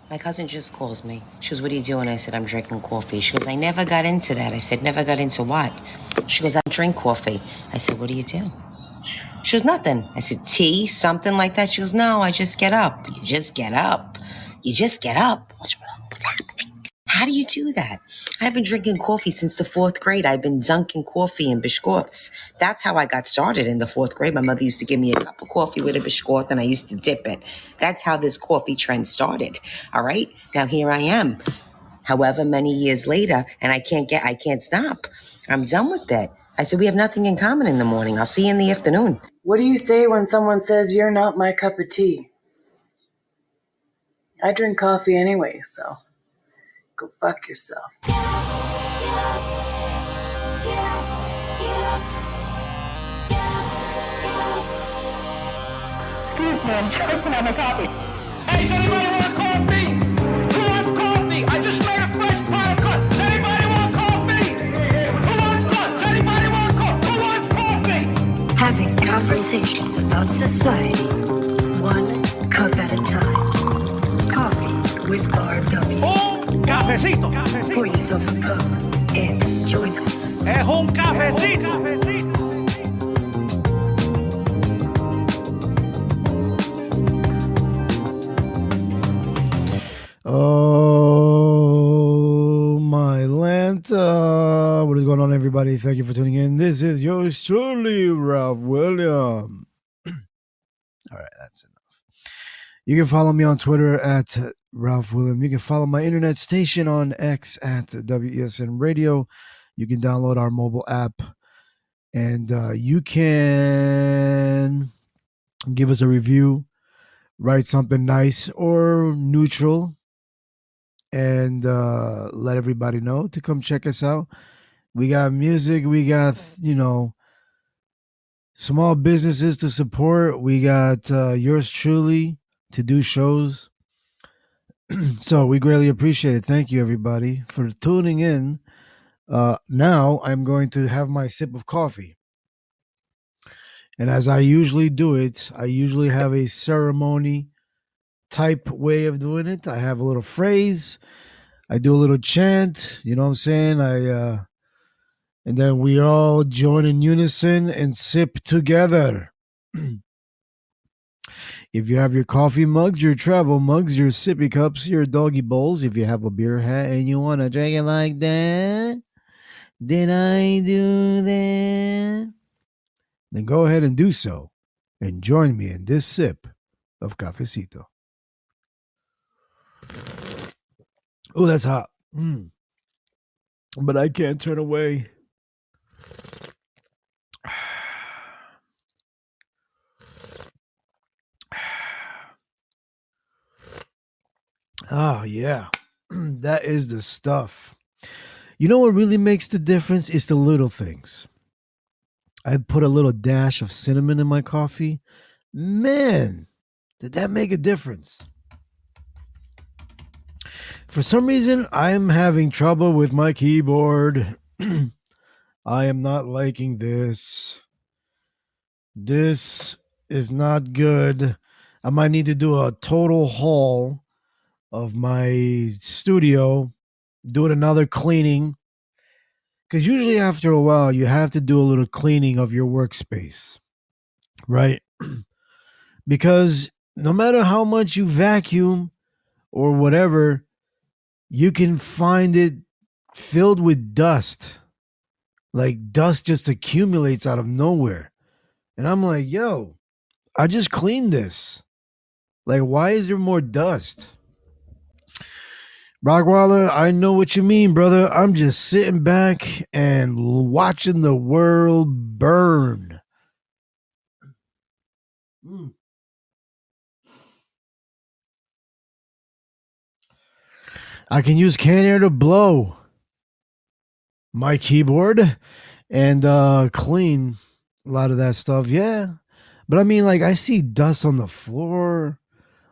My cousin just calls me. She goes, what are you doing? I said, I'm drinking coffee. She goes, I never got into that. I said, never got into what? She goes, I drink coffee. I said, what do you do? She goes, nothing. I said, tea, something like that. She goes, no, I just get up. You just get up. You just get up. What's wrong? What's happening? How do you do that? I've been drinking coffee since the 4th grade. I've been dunking coffee in biscuits. That's how I got started in the 4th grade. My mother used to give me a cup of coffee with a biscuit, and I used to dip it. That's how this coffee trend started. All right? Now here I am, however many years later, and I can't stop. I'm done with that. I said, we have nothing in common in the morning. I'll see you in the afternoon. What do you say when someone says you're not my cup of tea? I drink coffee anyway, so go fuck yourself. Excuse me, I'm choking on the coffee. Hey, does anybody want coffee? Who wants coffee? I just made a fresh pot of coffee. Does anybody want coffee? Who wants coffee? Does anybody want coffee? Who wants coffee? Having conversations about society, one cup at a time. Coffee with RW. Un cafecito. Pour yourself a cup and join us. Es un cafecito. Oh, my Lanta. What is going on, everybody? Thank you for tuning in. This is yours truly, Ralph William. All right, that's enough. You can follow me on Twitter at Ralph William. You can follow my internet station on X at WESN Radio. You can download our mobile app, and you can give us a review, write something nice or neutral, and let everybody know to come check us out. We got music. We got, small businesses to support. We got yours truly to do shows. So we greatly appreciate it. Thank you, everybody, for tuning in. Now I'm going to have my sip of coffee. And as I usually do it, I usually have a ceremony type way of doing it. I have a little phrase. I do a little chant. You know what I'm saying? And then we all join in unison and sip together. If you have your coffee mugs, your travel mugs, your sippy cups, your doggy bowls, if you have a beer hat and you want to drink it like that, did I do that? Then go ahead and do so. And join me in this sip of cafecito. Oh, that's hot. But I can't turn away. Oh, yeah. That is the stuff. You know what really makes the difference? It's the little things. I put a little dash of cinnamon in my coffee. Man, did that make a difference? For some reason, I'm having trouble with my keyboard. I am not liking this. This is not good. I might need to do a total haul of my studio, doing another cleaning. Because usually after a while, you have to do a little cleaning of your workspace, right? Because no matter how much you vacuum or whatever, you can find it filled with dust. Like dust just accumulates out of nowhere. And I'm like, yo, I just cleaned this. Like, why is there more dust? Rockwaller, I know what you mean, brother. I'm just sitting back and watching the world burn. I can use can air to blow my keyboard and clean a lot of that stuff. Yeah. But I mean, like, I see dust on the floor.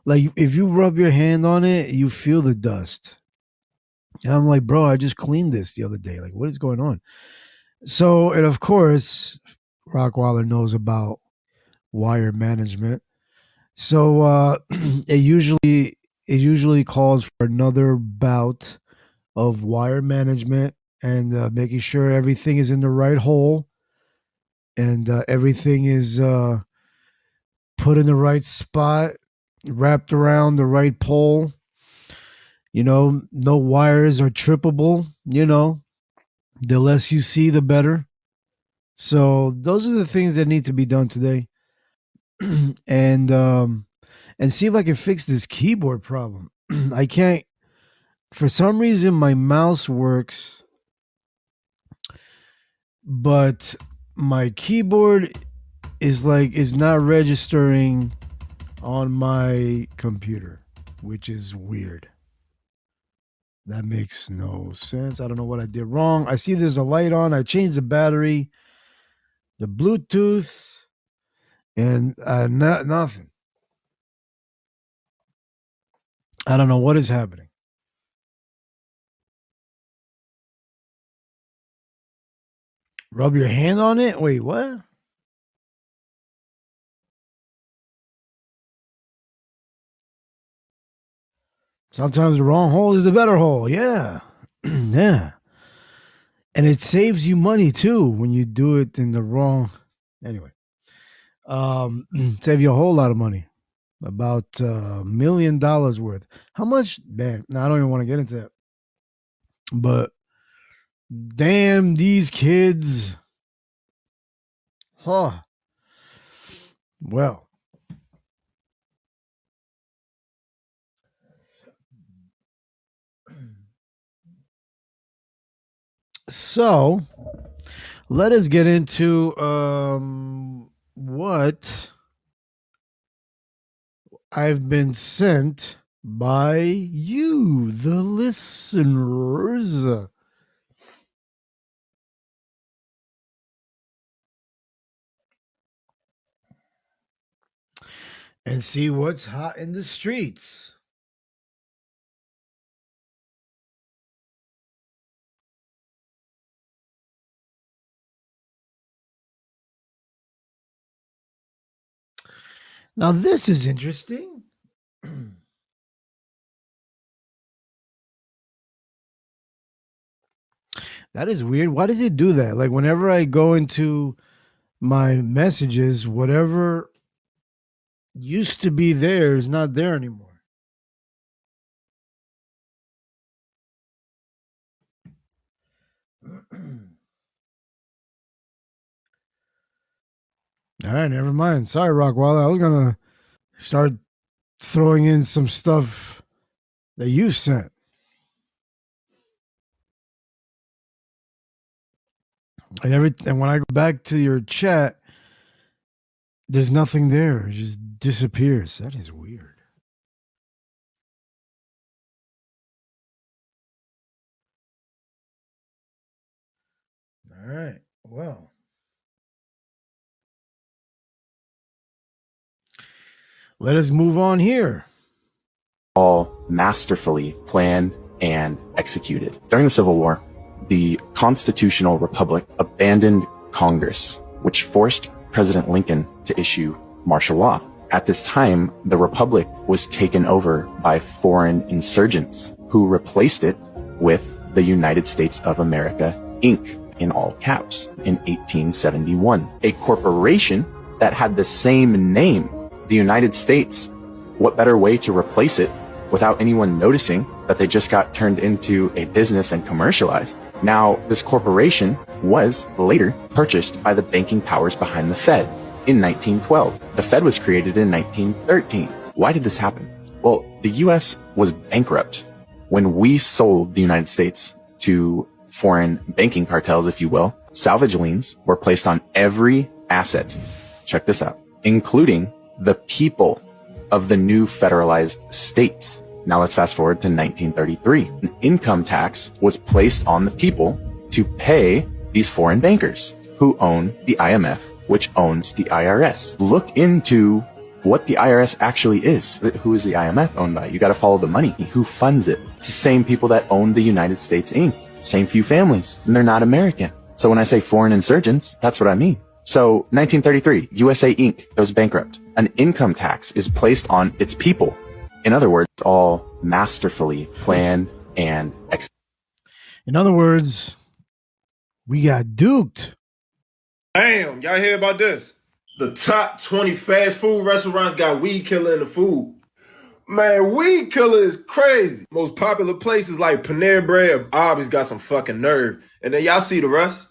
Like, if you rub your hand on it, you feel the dust. And I'm like, bro, I just cleaned this the other day. Like, what is going on? So, and of course, Rockwaller knows about wire management. So it usually it usually calls for another bout of wire management and making sure everything is in the right hole and everything is put in the right spot, wrapped around the right pole. No wires are trippable. The less you see, the better. So those are the things that need to be done today. and see if I can fix this keyboard problem. I can't. For some reason, my mouse works, but my keyboard is not registering on my computer, which is weird. That makes no sense. I don't know what I did wrong. I see there's a light on. I changed the battery, the Bluetooth, and nothing. I don't know what is happening. Rub your hand on it? Wait, what? Sometimes the wrong hole is the better hole. Yeah. Yeah. And it saves you money too when you do it in the wrong. Anyway. Save you a whole lot of money. About $1 million worth. How much? Man, I don't even want to get into that. But damn, these kids. Huh. Well. So, let us get into what I've been sent by you, the listeners. And see what's hot in the streets. Now, this is interesting. That is weird. Why does it do that? Like, whenever I go into my messages, whatever used to be there is not there anymore. All right, never mind. Sorry, Rockwall. I was going to start throwing in some stuff that you sent. And when I go back to your chat, there's nothing there. It just disappears. That is weird. All right. Well. Let us move on here. All masterfully planned and executed. During the Civil War, the Constitutional Republic abandoned Congress, which forced President Lincoln to issue martial law. At this time, the Republic was taken over by foreign insurgents who replaced it with the United States of America, Inc., in all caps, in 1871. A corporation that had the same name, the United States. What better way to replace it without anyone noticing that they just got turned into a business and commercialized? Now, this corporation was later purchased by the banking powers behind the Fed in 1912. The Fed was created in 1913. Why did this happen? Well, the U.S. was bankrupt when we sold the United States to foreign banking cartels, if you will. Salvage liens were placed on every asset. Check this out, including the people of the new federalized states. Now let's fast forward to 1933. An income tax was placed on the people to pay these foreign bankers who own the IMF, which owns the IRS. Look into what the IRS actually is. Who is the IMF owned by? You got to follow the money. Who funds it? It's the same people that own the United States Inc. Same few families, and they're not American. So when I say foreign insurgents, that's what I mean. So 1933, USA Inc. goes bankrupt. An income tax is placed on its people In other words, all masterfully planned and executed. In other words, we got duked. Damn, y'all hear about this? The top 20 fast food restaurants got weed killer in the food. Man, weed killer is crazy. Most popular places like Panera Bread, Arby's got some fucking nerve. And then y'all see the rest?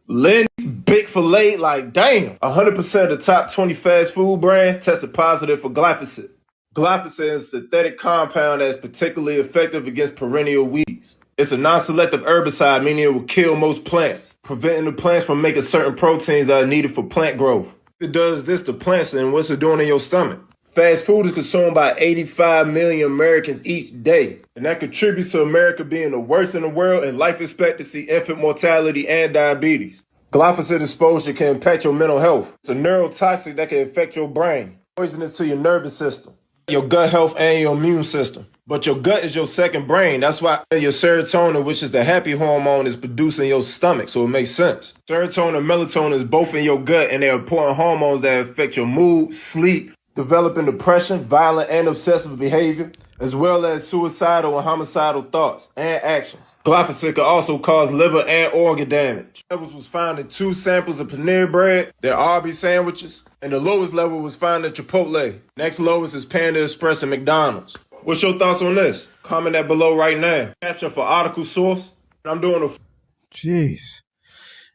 Lenny's, Big Filet, like damn. 100% of the top 20 fast food brands tested positive for glyphosate. Glyphosate is a synthetic compound that is particularly effective against perennial weeds. It's a non-selective herbicide, meaning it will kill most plants, preventing the plants from making certain proteins that are needed for plant growth. If it does this to plants, then what's it doing in your stomach? Fast food is consumed by 85 million Americans each day, and that contributes to America being the worst in the world in life expectancy, infant mortality, and diabetes. Glyphosate exposure can impact your mental health. It's a neurotoxic that can affect your brain, poisonous to your nervous system, your gut health, and your immune system. But your gut is your second brain. That's why your serotonin, which is the happy hormone, is produced in your stomach, so it makes sense. Serotonin and melatonin is both in your gut, and they're important hormones that affect your mood, sleep, developing depression, violent and obsessive behavior, as well as suicidal and homicidal thoughts and actions. Glyphosate can also cause liver and organ damage. Levels was found in 2 samples of Panera Bread, their Arby's sandwiches, and the lowest level was found at Chipotle. Next lowest is Panda Express and McDonald's. What's your thoughts on this? Comment that below right now. Capture for article source. I'm doing a... Jeez.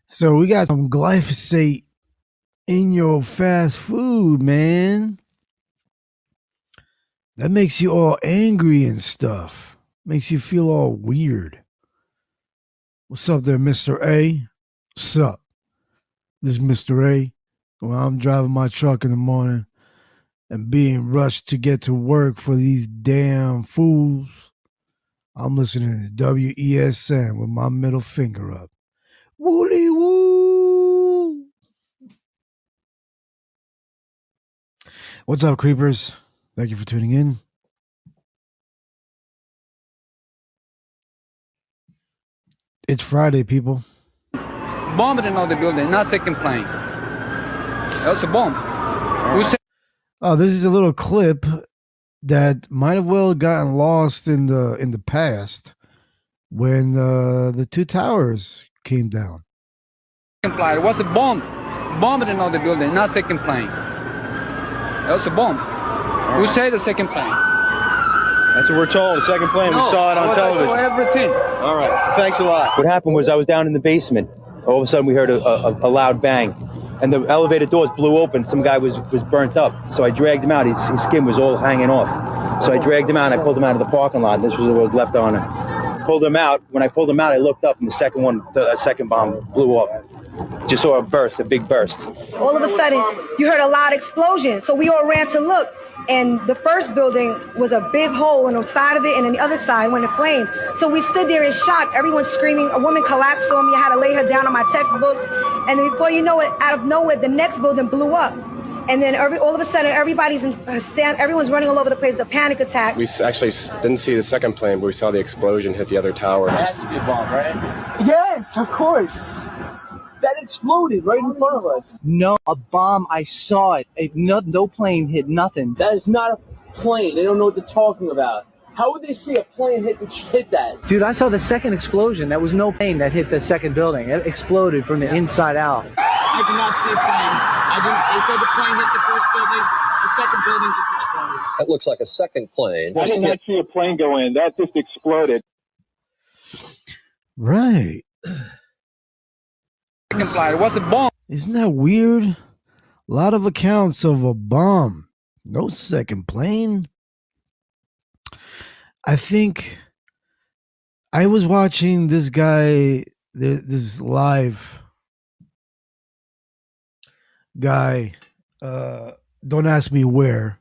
So we got some glyphosate in your fast food, man. That makes you all angry and stuff. Makes you feel all weird. What's up there, Mr. A? What's up? This is Mr. A. When I'm driving my truck in the morning and being rushed to get to work for these damn fools, I'm listening to WESN with my middle finger up. Woolly woo! What's up, creepers? Thank you for tuning in. It's Friday, people. Bomb in another building, not second plane. That was a bomb. Who said? Oh, this is a little clip that might have well gotten lost in the past when the 2 towers came down. Second plane. It was a bomb. Bomb in another building, not second plane. That was a bomb. Who said the second plane? That's what we're told. The second plane. No, we saw it on television. Everything. All right. Thanks a lot. What happened was I was down in the basement. All of a sudden we heard a loud bang. And the elevator doors blew open. Some guy was burnt up. So I dragged him out. His skin was all hanging off. So I dragged him out and I pulled him out of the parking lot. This was what was left on it. Pulled him out. When I pulled him out, I looked up and the second bomb blew off. Just saw a big burst. All of a sudden, you heard a loud explosion. So we all ran to look. And the first building was a big hole on the side of it, and on the other side went in flames. So we stood there in shock, everyone screaming. A woman collapsed on me. I had to lay her down on my textbooks. And then before you know it, out of nowhere, the next building blew up. And then all of a sudden, everyone's running all over the place, a panic attack. We actually didn't see the second plane, but we saw the explosion hit the other tower. It has to be a bomb, right? Yes, of course. That exploded right in front of us. No, a bomb. I saw it. No plane hit nothing. That is not a plane. They don't know what they're talking about. How would they see a plane hit that? Dude, I saw the second explosion. That was no plane that hit the second building. It exploded from the inside out. I did not see a plane. They said the plane hit the first building. The second building just exploded. That looks like a second plane. I did not see a plane go in. That just exploded. Right. It was a bomb. Isn't that weird? A lot of accounts of a bomb. No second plane. I think I was watching this guy, this live guy. Don't ask me where,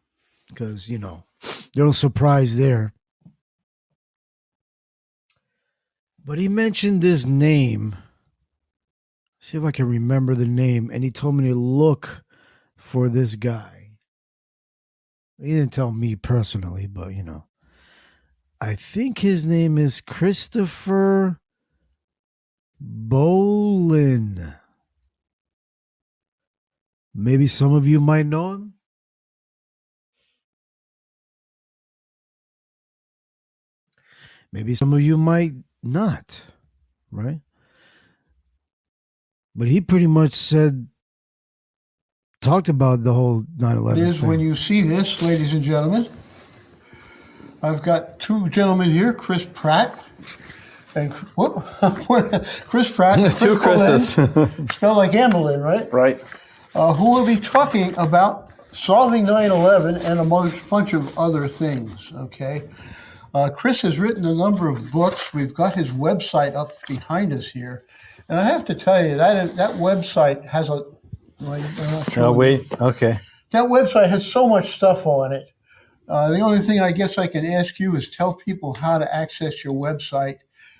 because, there's no surprise there. But he mentioned this name. See if I can remember the name. And he told me to look for this guy. He didn't tell me personally, but, I think his name is Christopher Bolin. Maybe some of you might know him. Maybe some of you might not, right? But he pretty much talked about the whole 9/11 It is thing. when you see this, ladies and gentlemen. I've got two gentlemen here, Chris Pratt and Chris Pratt. There's two Chris's. Spelled like Anne Boleyn, right? Right. Who will be talking about solving 9/11 and a bunch of other things, okay? Chris has written a number of books. We've got his website up behind us here. And I have to tell you, that website has a... Oh, wait. Okay. That website has so much stuff on it. The only thing I guess I can ask you is tell people how to access your website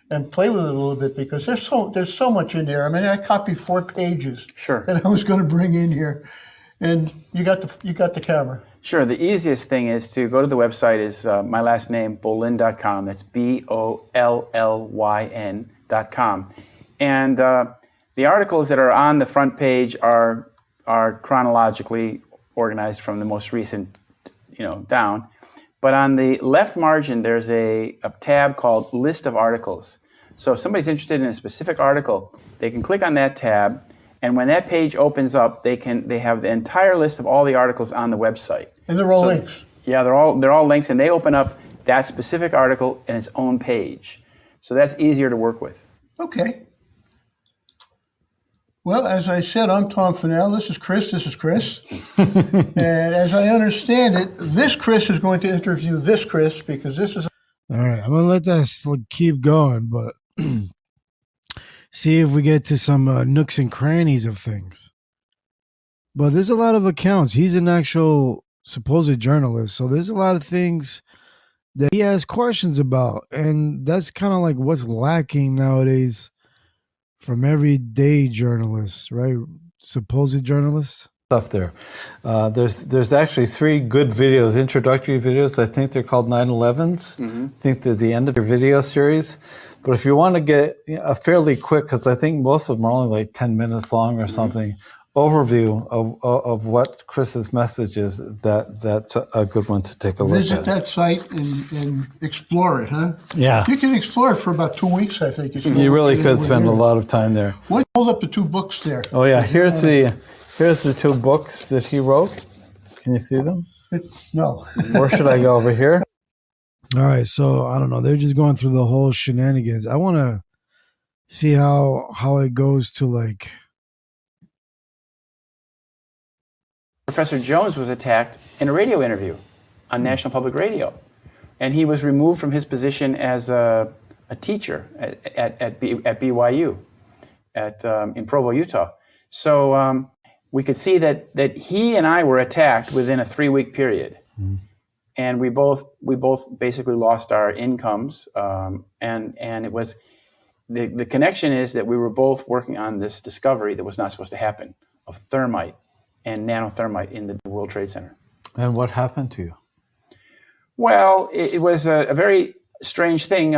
and play with it a little bit, because there's so much in there. I mean, I copied 4 pages that I was going to bring in here, and you got the camera. Sure. The easiest thing is to go to the website. Is my last name, Bollyn.com. That's BOLLYN.com. And the articles that are on the front page are chronologically organized from the most recent, down. But on the left margin, there's a tab called List of Articles. So if somebody's interested in a specific article, they can click on that tab, and when that page opens up, they have the entire list of all the articles on the website. And they're all links. Yeah, they're all links, and they open up that specific article in its own page. So that's easier to work with. Okay. Well, as I said, I'm Tom Fennell. This is Chris. And as I understand it, this Chris is going to interview this Chris, because this is... All right, I'm going to let that keep going, but see if we get to some nooks and crannies of things. But there's a lot of accounts. He's an actual supposed journalist, so there's a lot of things that he has questions about, and that's kind of like what's lacking nowadays from everyday journalists, right? Supposed journalists. Stuff there. There's actually 3 good videos, introductory videos. I think they're called 9/11s. I think they're the end of your video series. But if you want to get a fairly quick, because I think most of them are only like 10 minutes long or something, overview of what Chris's message is, that's a good one to take a look Visit at. that site and explore it, huh? Yeah. You can explore it for about 2 weeks, I think. You really could spend a lot of time there. What hold up the 2 books there? Oh yeah, here's the 2 books that he wrote. Can you see them? No. Or should I go over here? All right, so I don't know. They're just going through the whole shenanigans. I want to see how it goes to like... Professor Jones was attacked in a radio interview on National Public Radio, and he was removed from his position as a teacher at BYU in Provo, Utah. So we could see that he and I were attacked within a 3-week period, and we both basically lost our incomes, and it was the connection is that we were both working on this discovery that was not supposed to happen of thermite and nanothermite in the World Trade Center. And what happened to you? Well, it was a very strange thing.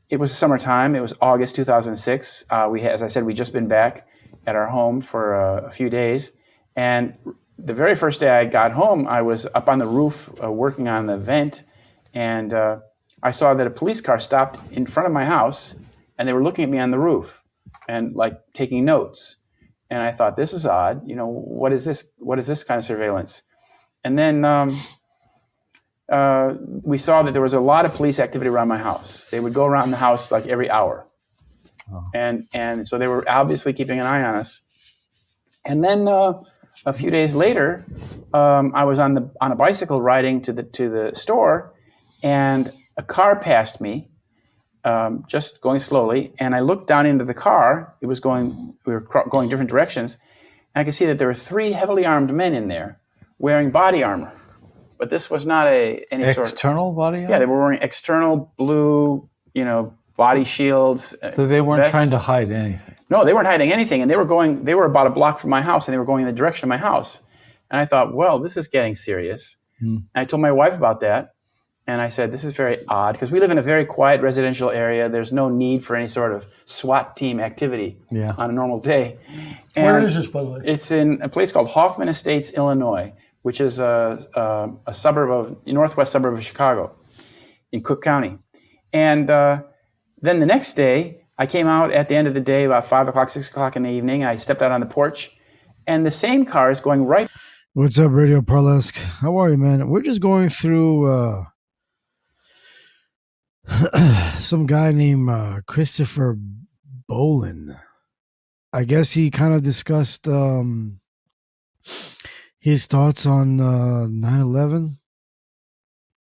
It was summertime. It was August 2006. As I said, we'd just been back at our home for a few days. And the very first day I got home, I was up on the roof working on the vent. And I saw that a police car stopped in front of my house, and they were looking at me on the roof and like taking notes. And I thought, this is odd. What is this? What is this kind of surveillance? And then we saw that there was a lot of police activity around my house. They would go around the house like every hour. Oh. And so they were obviously keeping an eye on us. And then a few days later, I was on a bicycle riding to the store, and a car passed me, just going slowly, and I looked down into the car. We were going different directions, and I could see that there were 3 heavily armed men in there wearing body armor. But this was not any sort of external body armor? Yeah, they were wearing external blue, body shields. So they weren't vests. trying to hide anything. No, they weren't hiding anything, and they were about a block from my house, and they were going in the direction of my house. And I thought, well, this is getting serious. And I told my wife about that. And I said, this is very odd, because we live in a very quiet residential area. There's no need for any sort of SWAT team activity on a normal day. And where is this, by the way? It's in a place called Hoffman Estates, Illinois, which is a northwest suburb of Chicago in Cook County. And then the next day, I came out at the end of the day, about 5 o'clock, 6 o'clock in the evening. I stepped out on the porch, and the same car is going right. What's up, Radio Burlesque? How are you, man? We're just going through some guy named Christopher Bolin. I guess he kind of discussed his thoughts on 9/11.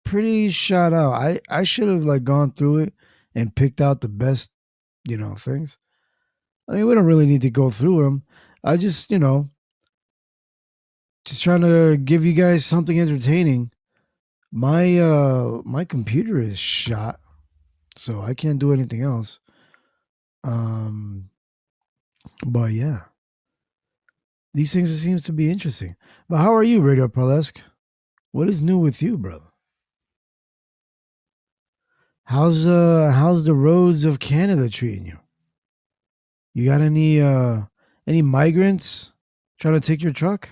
Pretty shot out. I should have like gone through it and picked out the best, things. I mean, we don't really need to go through them. I just, just trying to give you guys something entertaining. My computer is shot, so I can't do anything else. But yeah, these things seems to be interesting. But how are you, Radio Burlesque? What is new with you, brother? How's the roads of Canada treating you? You got any migrants trying to take your truck?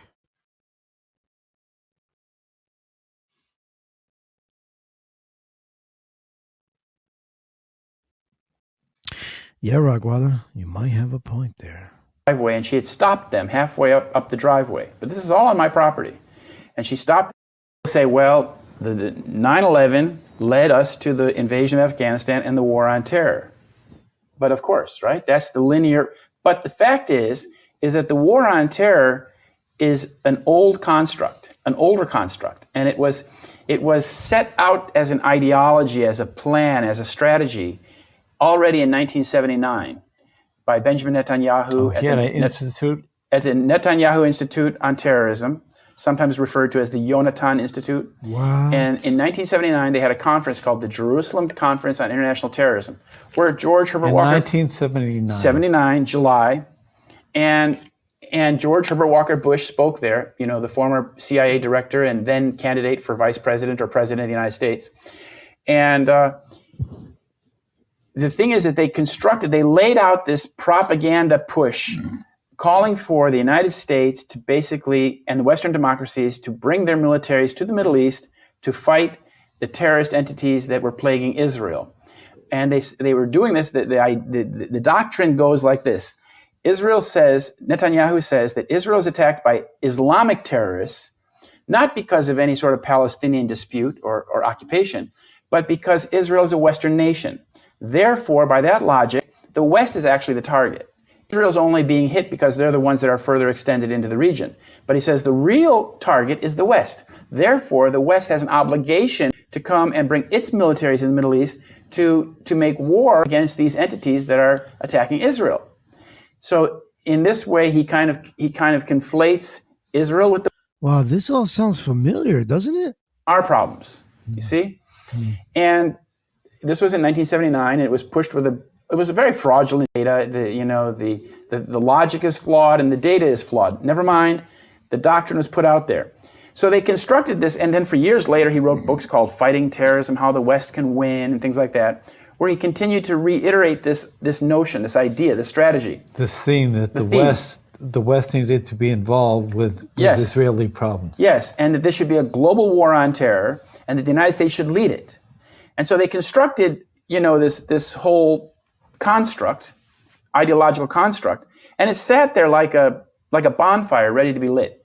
Yeah, Rockwaller, you might have a point there. Driveway, and she had stopped them halfway up the driveway. But this is all on my property. And she stopped to say, well, the 9/11 led us to the invasion of Afghanistan and the war on terror. But of course, right? That's the linear. But the fact is that the war on terror is an old construct, an older construct. And it was set out as an ideology, as a plan, as a strategy already in 1979 by Benjamin Netanyahu at the Netanyahu Institute on Terrorism, sometimes referred to as the Yonatan Institute. What? And in 1979, they had a conference called the Jerusalem Conference on International Terrorism, where George Herbert Walker... 1979. 79, July. And George Herbert Walker Bush spoke there, the former CIA director and then candidate for vice president or president of the United States. And the thing is that they laid out this propaganda push calling for the United States to basically, and the Western democracies, to bring their militaries to the Middle East to fight the terrorist entities that were plaguing Israel. And they were doing this, the doctrine goes like this. Netanyahu says that Israel is attacked by Islamic terrorists, not because of any sort of Palestinian dispute or occupation, but because Israel is a Western nation. Therefore, by that logic, the West is actually the target. Israel's only being hit because they're the ones that are further extended into the region. But he says the real target is the West. Therefore, the West has an obligation to come and bring its militaries in the Middle East to make war against these entities that are attacking Israel. So in this way, he kind of conflates Israel with Wow, this all sounds familiar, doesn't it? Our problems, you see? And this was in 1979, and it was pushed it was a very fraudulent data. The logic is flawed and the data is flawed. Never mind, the doctrine was put out there. So they constructed this, and then for years later, he wrote books called Fighting Terrorism, How the West Can Win, and things like that, where he continued to reiterate this notion, this idea, this strategy. This theme that the West needed to be involved with Israeli problems. Yes, and that this should be a global war on terror, and that the United States should lead it. And so they constructed, this whole construct, ideological construct, and it sat there like a bonfire ready to be lit.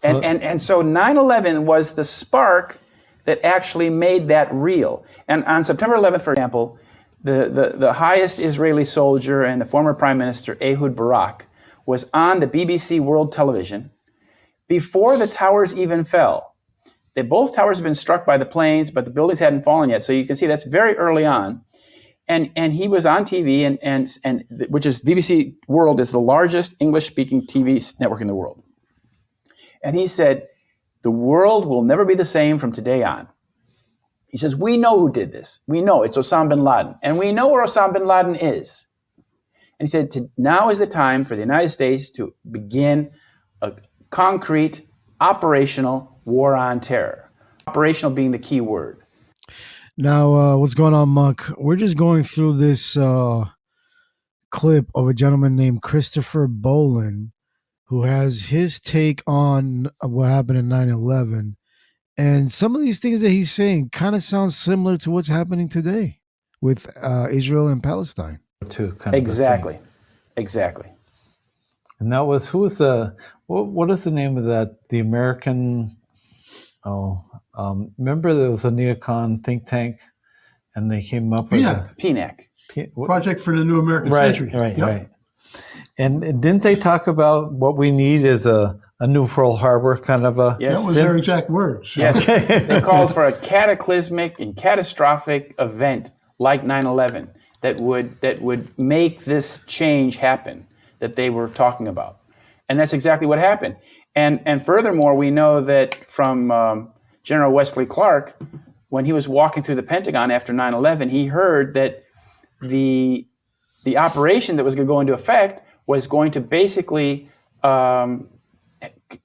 And so 9/11 was the spark that actually made that real. And on September 11th, for example, the highest Israeli soldier and the former Prime Minister, Ehud Barak, was on the BBC World Television before the towers even fell. Both towers have been struck by the planes, but the buildings hadn't fallen yet. So you can see that's very early on. And he was on TV, and which is BBC World is the largest English-speaking TV network in the world. And he said, the world will never be the same from today on. He says, we know who did this. We know it's Osama bin Laden. And we know where Osama bin Laden is. And he said, now is the time for the United States to begin a concrete, operational war on terror. Operational being the key word. Now, what's going on, Muck? We're just going through this clip of a gentleman named Christopher Bolin, who has his take on what happened in 9/11. And some of these things that he's saying kind of sounds similar to what's happening today. with Israel and Palestine. Too, kind of Exactly. Exactly. And that was, who was the, what is the name of that? The American, remember there was a neocon think tank and they came up with PNAC. PNAC. Project for the New American Century. Right. And didn't they talk about what we need is a new Pearl Harbor kind of a... Yes. That was their exact words. Yes. They called for a cataclysmic and catastrophic event like 9/11 that would make this change happen that they were talking about. And that's exactly what happened. And furthermore, we know that from General Wesley Clark, when he was walking through the Pentagon after 9/11, he heard that the operation that was going to go into effect was going to basically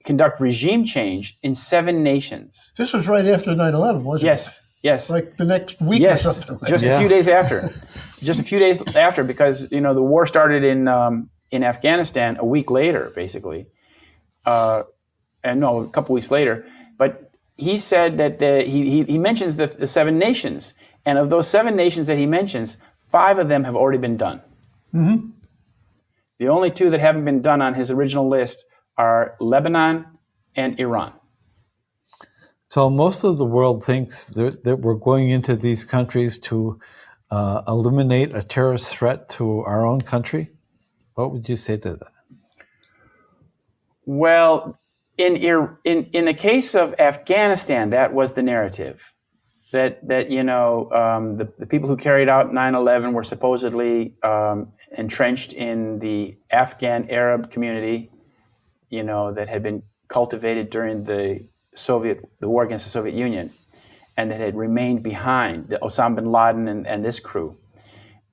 conduct regime change in 7 nations. This was right after 9/11, wasn't it? Yes. Like the next week or something. Just a few days after. Just a few days after, because the war started in Afghanistan a week later, basically. A couple weeks later. But he said that he mentions the 7 nations, and of those 7 nations that he mentions, 5 of them have already been done. Mm-hmm. The only 2 that haven't been done on his original list are Lebanon and Iran. So most of the world thinks that we're going into these countries to eliminate a terrorist threat to our own country. What would you say to that? Well, in the case of Afghanistan, that was the narrative. That the people who carried out 9/11 were supposedly entrenched in the Afghan Arab community, that had been cultivated during the war against the Soviet Union, and that had remained behind, the Osama bin Laden and this crew.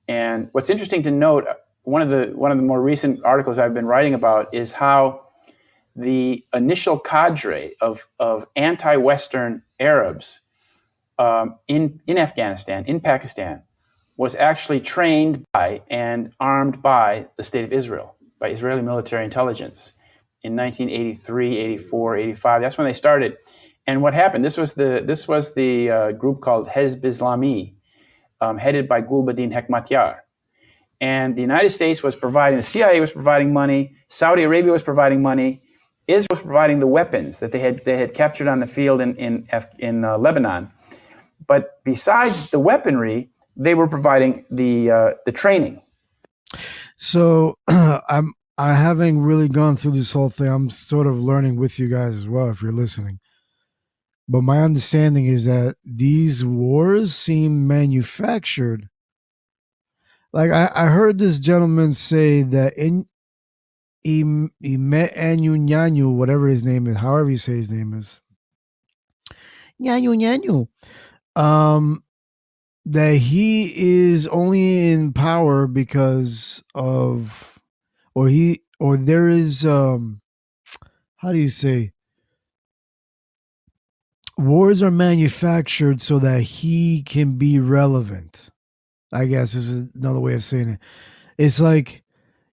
And what's interesting to note, one of the more recent articles I've been writing about is how the initial cadre of anti-Western Arabs in Afghanistan, in Pakistan, was actually trained by and armed by the State of Israel, by Israeli military intelligence in 1983, 84, 85. That's when they started. And what happened? This was the group called Hezb Islami, headed by Gulbuddin Hekmatyar. And the United States was providing, the CIA was providing money, Saudi Arabia was providing money, Israel was providing the weapons that they had captured on the field in Lebanon. But besides the weaponry, they were providing the training. So I haven't really gone through this whole thing. I'm sort of learning with you guys as well, if you're listening. But my understanding is that these wars seem manufactured. Like I heard this gentleman say that Nyanyu, whatever his name is, however you say his name is, Nyanyu, that he is only in power because of, or there is, how do you say, wars are manufactured so that he can be relevant, I guess is another way of saying it. It's like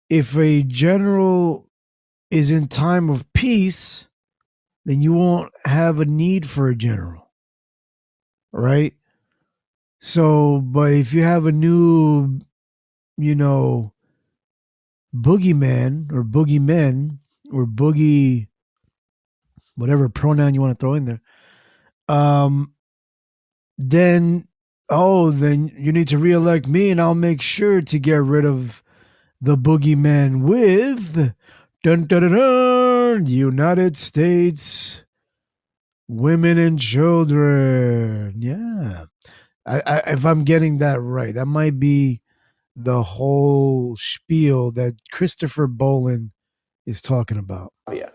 if a general is in time of peace, then you won't have a need for a general, right? So, but if you have a new, boogeyman or boogeymen or boogie, whatever pronoun you want to throw in there, then you need to reelect me and I'll make sure to get rid of the boogeyman with United States women and children. Yeah. I if I'm getting that right, that might be the whole spiel that Christopher Bolin is talking about. Yeah.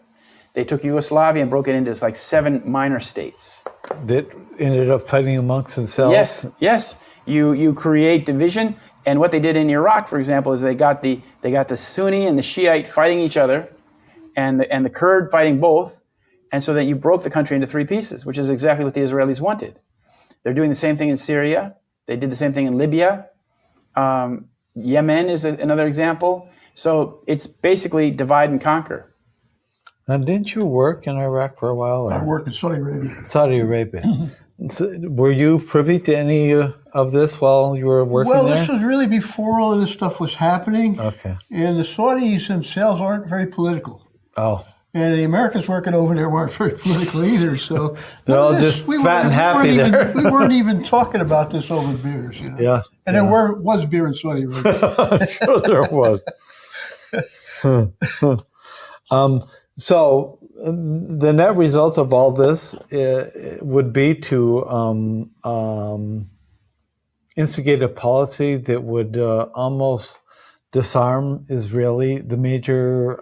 They took Yugoslavia and broke it into like 7 minor states. That ended up fighting amongst themselves? Yes. You create division, and what they did in Iraq, for example, is they got the Sunni and the Shiite fighting each other, and the Kurd fighting both, and so that you broke the country into 3 pieces, which is exactly what the Israelis wanted. They're doing the same thing in Syria. They did the same thing in Libya. Yemen is another example. So it's basically divide and conquer. Now, didn't you work in Iraq for a while? I worked in Saudi Arabia. Saudi Arabia. So were you privy to any of this while you were working Well, there? this was really before all of this stuff was happening. Okay. And the Saudis themselves aren't very political. Oh. And the Americans working over there weren't very political either. So they're all just fat and happy there. We weren't even talking about this over beers, you know. Yeah. And there was beer in Saudi Arabia. I'm sure there was. So the net result of all this would be to instigate a policy that would almost disarm the major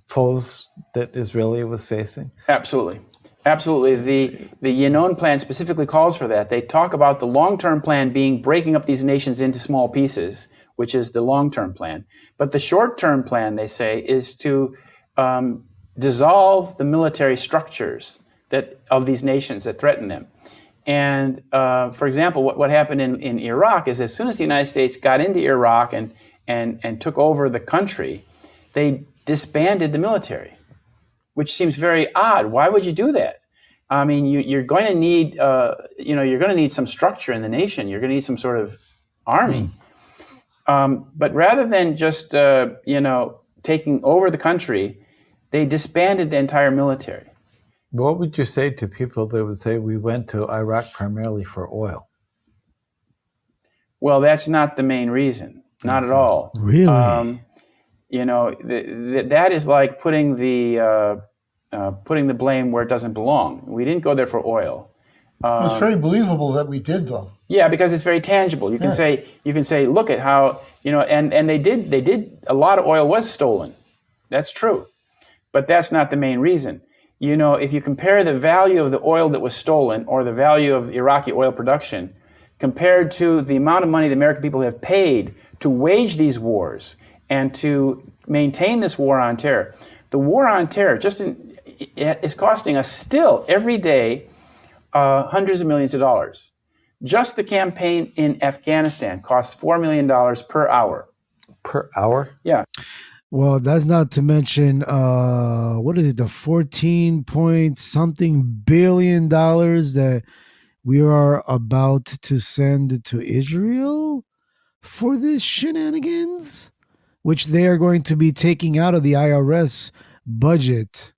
foes that Israeli was facing. Absolutely. Absolutely. The Yinon plan specifically calls for that. They talk about the long-term plan being breaking up these nations into small pieces, which is the long-term plan. But the short-term plan, they say, is to dissolve the military structures of these nations that threaten them. And for example, what happened in Iraq is as soon as the United States got into Iraq and took over the country, they disbanded the military, which seems very odd. Why would you do that? I mean, you're going to need, you're going to need some structure in the nation. You're going to need some sort of army. But rather than just, taking over the country, they disbanded the entire military. What would you say to people that would say we went to Iraq primarily for oil? Well, that's not the main reason. Not at all. Really? That is like putting the blame where it doesn't belong. We didn't go there for oil. It's very believable that we did, though. Yeah, because it's very tangible. You can say, look at how, and they did. A lot of oil was stolen. That's true, but that's not the main reason. If you compare the value of the oil that was stolen or the value of Iraqi oil production compared to the amount of money the American people have paid to wage these wars and to maintain this war on terror, the war on terror is costing us still every day hundreds of millions of dollars. Just the campaign in Afghanistan costs $4 million per hour. Per hour? Yeah. Well, that's not to mention, what is it, the 14 point something billion dollars that we are about to send to Israel for this shenanigans, which they are going to be taking out of the IRS budget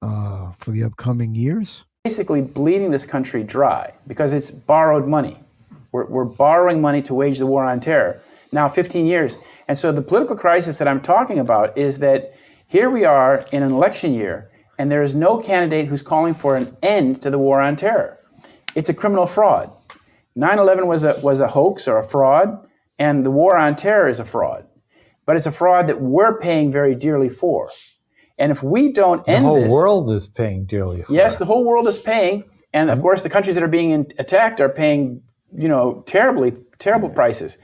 for the upcoming years. Basically bleeding this country dry because it's borrowed money. We're borrowing money to wage the war on terror. Now 15 years. And so the political crisis that I'm talking about is that here we are in an election year and there is no candidate who's calling for an end to the war on terror. It's a criminal fraud. 9/11 was a hoax or a fraud, and the war on terror is a fraud. But it's a fraud that we're paying very dearly for. And if we don't end this... The whole world is paying dearly for it. Yes, the whole world is paying. And of course, the countries that are being attacked are paying, terrible prices.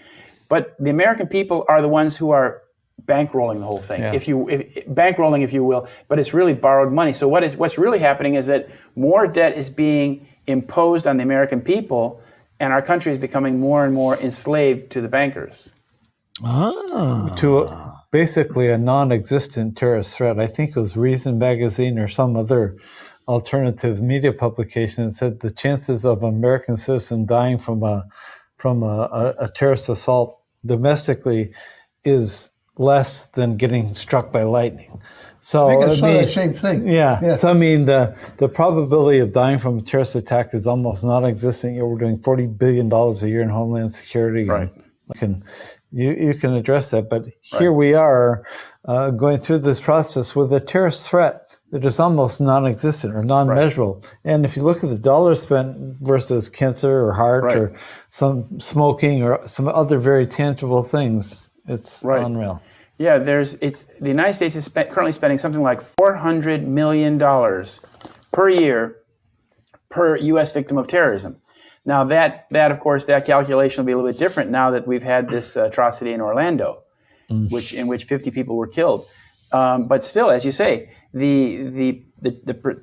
But the American people are the ones who are bankrolling the whole thing, bankrolling, if you will, but it's really borrowed money. So what's really happening is that more debt is being imposed on the American people, and our country is becoming more and more enslaved to the bankers. To basically a non-existent terrorist threat. I think it was Reason Magazine or some other alternative media publication that said the chances of an American citizen dying from a terrorist assault domestically is less than getting struck by lightning. So I think I saw that same thing. Yeah. So I mean, the probability of dying from a terrorist attack is almost non-existent. We're doing $40 billion a year in Homeland Security. Right. You can address that, but here we are going through this process with a terrorist threat that is almost non-existent or non-measurable. Right. And if you look at the dollars spent versus cancer or heart or some smoking or some other very tangible things, it's unreal. Yeah, the United States is currently spending something like $400 million per year per U.S. victim of terrorism. Now that of course, that calculation will be a little bit different now that we've had this atrocity in Orlando, in which 50 people were killed. But still, as you say, the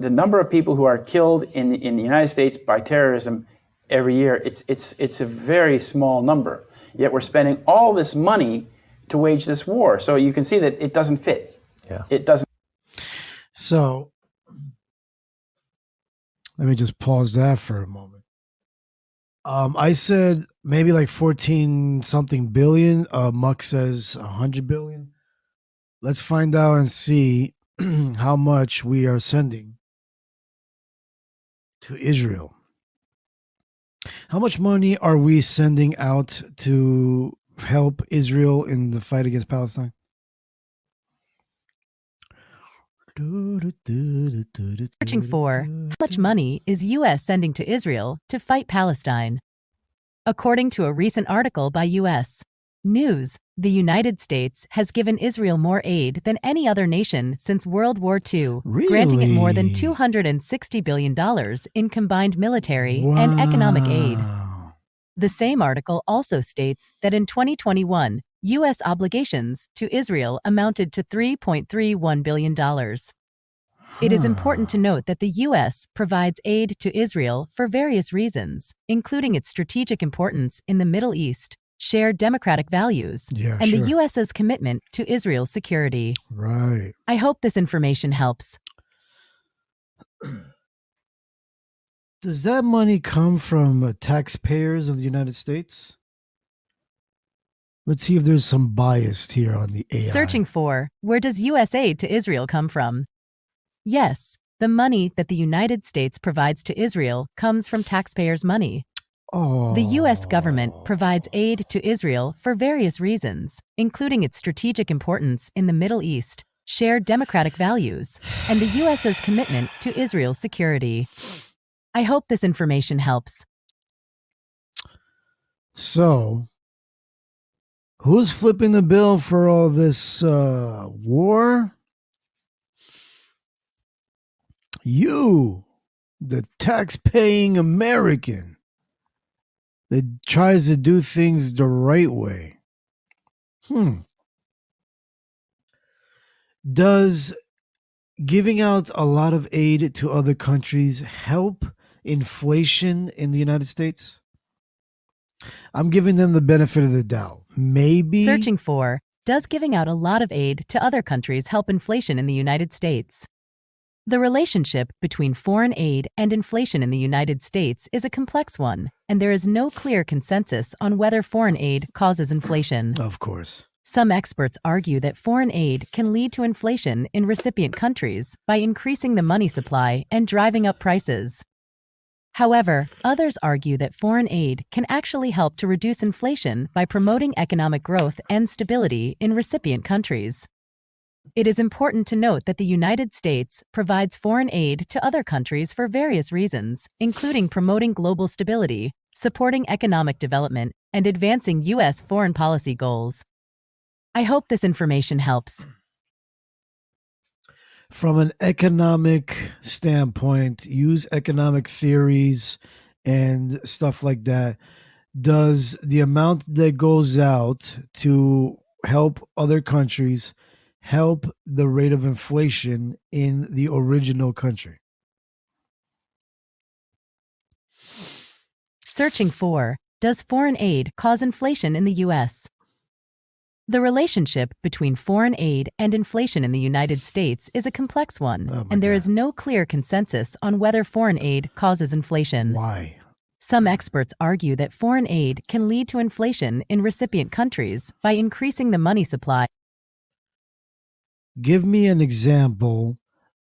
number of people who are killed in the United States by terrorism every year, it's a very small number. Yet we're spending all this money to wage this war. So you can see that it doesn't fit. Yeah. It doesn't. So Let me just pause that for a moment. I said maybe like 14 something billion. Muck says 100 billion. Let's find out and see how much we are sending to Israel. How much money are we sending out to help Israel in the fight against Palestine? Searching for how much money is U.S. sending to Israel to fight Palestine? According to a recent article by U.S. News, the United States has given Israel more aid than any other nation since World War II, granting it more than $260 billion in combined military and economic aid. The same article also states that in 2021, U.S. obligations to Israel amounted to $3.31 billion. It is important to note that the U.S. provides aid to Israel for various reasons, including its strategic importance in the Middle East, shared democratic values, and the U.S.'s commitment to Israel's security. Right. I hope this information helps. Does that money come from taxpayers of the United States? Let's see if there's some bias here on the AI. Searching for, where does U.S. aid to Israel come from? Yes, the money that the United States provides to Israel comes from taxpayers' money. The U.S. government provides aid to Israel for various reasons, including its strategic importance in the Middle East, shared democratic values, and the U.S.'s commitment to Israel's security. I hope this information helps. So, who's flipping the bill for all this war? You, the tax-paying American that tries to do things the right way. Does giving out a lot of aid to other countries help inflation in the United States? I'm giving them the benefit of the doubt. Maybe. Searching for, does giving out a lot of aid to other countries help inflation in the United States? The relationship between foreign aid and inflation in the United States is a complex one, and there is no clear consensus on whether foreign aid causes inflation. Of course. Some experts argue that foreign aid can lead to inflation in recipient countries by increasing the money supply and driving up prices. However, others argue that foreign aid can actually help to reduce inflation by promoting economic growth and stability in recipient countries. It is important to note that the United States provides foreign aid to other countries for various reasons, including promoting global stability, supporting economic development, and advancing U.S. foreign policy goals. I hope this information helps. From an economic standpoint, use economic theories and stuff like that. Does the amount that goes out to help other countries help the rate of inflation in the original country? Searching for, does foreign aid cause inflation in the U.S.? The relationship between foreign aid and inflation in the United States is a complex one, and there is no clear consensus on whether foreign aid causes inflation. Why? Some experts argue that foreign aid can lead to inflation in recipient countries by increasing the money supply. Give me an example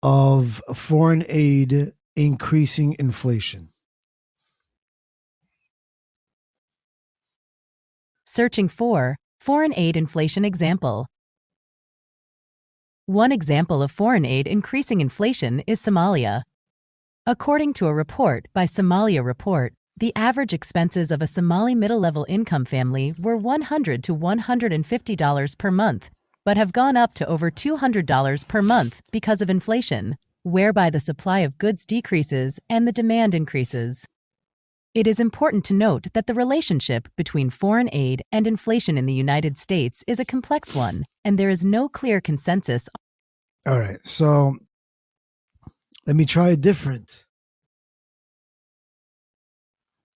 of foreign aid increasing inflation. Searching for, foreign aid inflation example. One example of foreign aid increasing inflation is Somalia. According to a report by Somalia Report, the average expenses of a Somali middle-level income family were $100 to $150 per month, but have gone up to over $200 per month because of inflation, whereby the supply of goods decreases and the demand increases. It is important to note that the relationship between foreign aid and inflation in the United States is a complex one, and there is no clear consensus. All right, so let me try it different.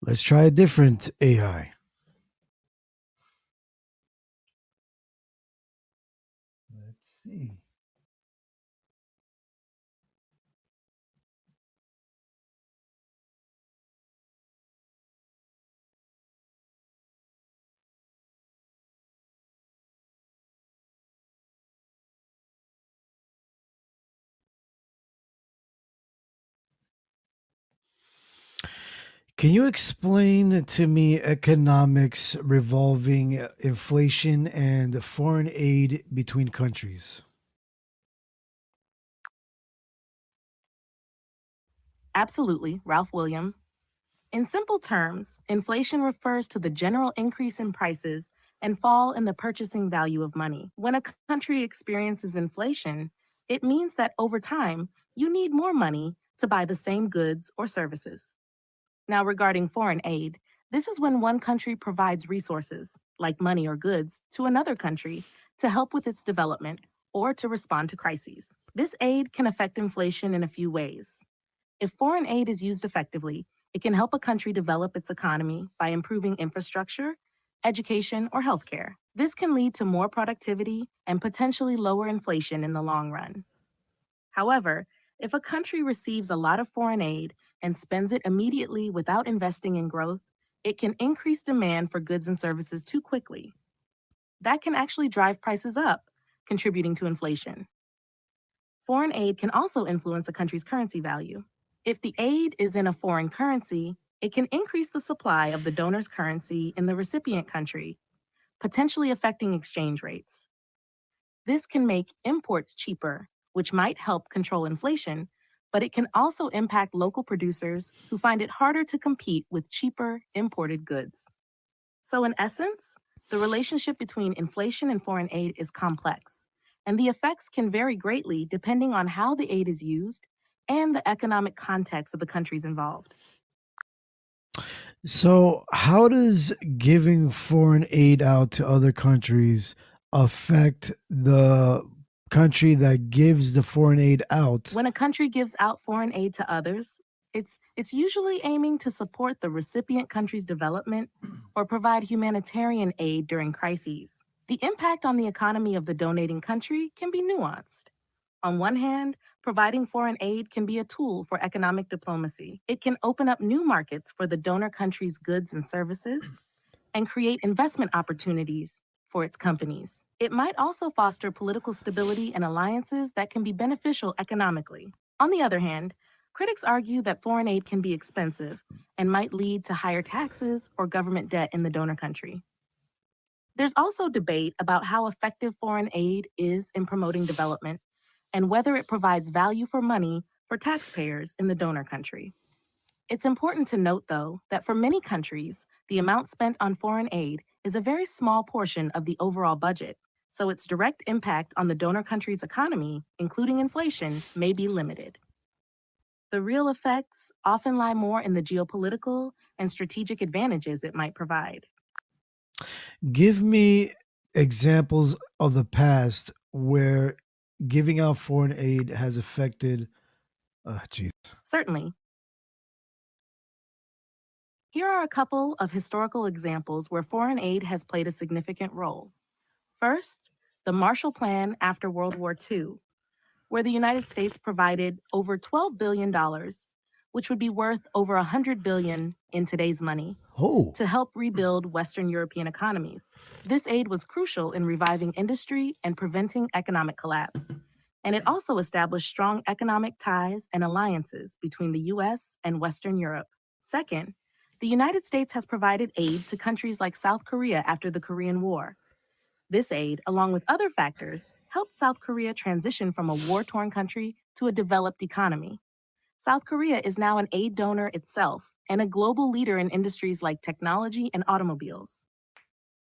Let's try a different AI. Let's see. Can you explain to me economics revolving inflation and foreign aid between countries? Absolutely, Ralph William. In simple terms, inflation refers to the general increase in prices and fall in the purchasing value of money. When a country experiences inflation, it means that over time, you need more money to buy the same goods or services. Now, regarding foreign aid, this is when one country provides resources, like money or goods, to another country to help with its development or to respond to crises. This aid can affect inflation in a few ways. If foreign aid is used effectively, it can help a country develop its economy by improving infrastructure, education, or healthcare. This can lead to more productivity and potentially lower inflation in the long run. However, if a country receives a lot of foreign aid and spends it immediately without investing in growth, it can increase demand for goods and services too quickly. That can actually drive prices up, contributing to inflation. Foreign aid can also influence a country's currency value. If the aid is in a foreign currency, it can increase the supply of the donor's currency in the recipient country, potentially affecting exchange rates. This can make imports cheaper, which might help control inflation, but it can also impact local producers who find it harder to compete with cheaper imported goods. So, in essence, the relationship between inflation and foreign aid is complex, and the effects can vary greatly depending on how the aid is used and the economic context of the countries involved. So, how does giving foreign aid out to other countries affect the country that gives the foreign aid out? When a country gives out foreign aid to others, it's usually aiming to support the recipient country's development or provide humanitarian aid during crises. The impact on the economy of the donating country can be nuanced. On one hand, providing foreign aid can be a tool for economic diplomacy. It can open up new markets for the donor country's goods and services and create investment opportunities for its companies. It might also foster political stability and alliances that can be beneficial economically. On the other hand, critics argue that foreign aid can be expensive and might lead to higher taxes or government debt in the donor country. There's also debate about how effective foreign aid is in promoting development and whether it provides value for money for taxpayers in the donor country. It's important to note, though, that for many countries, the amount spent on foreign aid is a very small portion of the overall budget, so its direct impact on the donor country's economy, including inflation, may be limited. The real effects often lie more in the geopolitical and strategic advantages it might provide. Give me examples of the past where giving out foreign aid has affected. Certainly. Here are a couple of historical examples where foreign aid has played a significant role. First, the Marshall Plan after World War II, where the United States provided over $12 billion, which would be worth over $100 billion in today's money, to help rebuild Western European economies. This aid was crucial in reviving industry and preventing economic collapse, and it also established strong economic ties and alliances between the U.S. and Western Europe. Second, the United States has provided aid to countries like South Korea after the Korean War. This aid, along with other factors, helped South Korea transition from a war-torn country to a developed economy. South Korea is now an aid donor itself and a global leader in industries like technology and automobiles.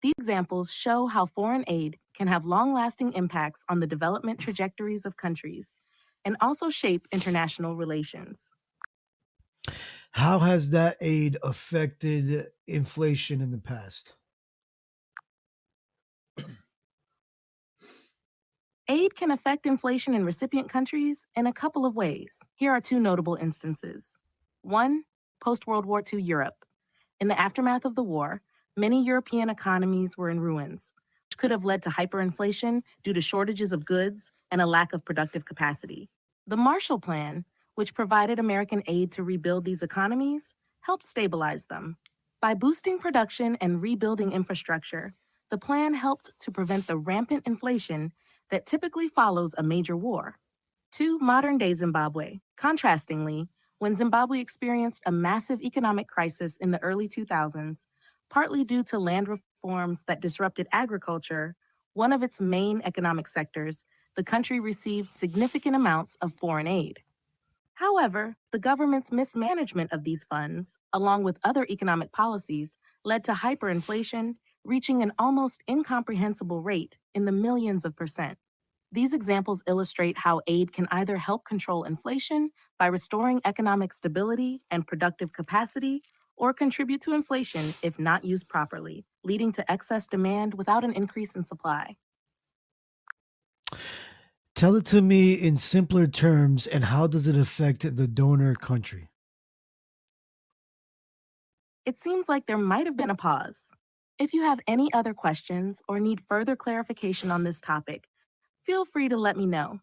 These examples show how foreign aid can have long-lasting impacts on the development trajectories of countries and also shape international relations. How has that aid affected inflation in the past? Aid can affect inflation in recipient countries in a couple of ways. Here are two notable instances. One, post-World War II Europe. In the aftermath of the war, many European economies were in ruins, which could have led to hyperinflation due to shortages of goods and a lack of productive capacity. The Marshall Plan, which provided American aid to rebuild these economies, helped stabilize them. By boosting production and rebuilding infrastructure, the plan helped to prevent the rampant inflation that typically follows a major war. To modern-day Zimbabwe. Contrastingly, When Zimbabwe experienced a massive economic crisis in the early 2000s, partly due to land reforms that disrupted agriculture, one of its main economic sectors, the country received significant amounts of foreign aid. However, the government's mismanagement of these funds, along with other economic policies, led to hyperinflation, reaching an almost incomprehensible rate in the millions of percent. These examples illustrate how aid can either help control inflation by restoring economic stability and productive capacity, or contribute to inflation if not used properly, leading to excess demand without an increase in supply. Tell it to me in simpler terms, and how does it affect the donor country? It seems like there might have been a pause. If you have any other questions or need further clarification on this topic, feel free to let me know.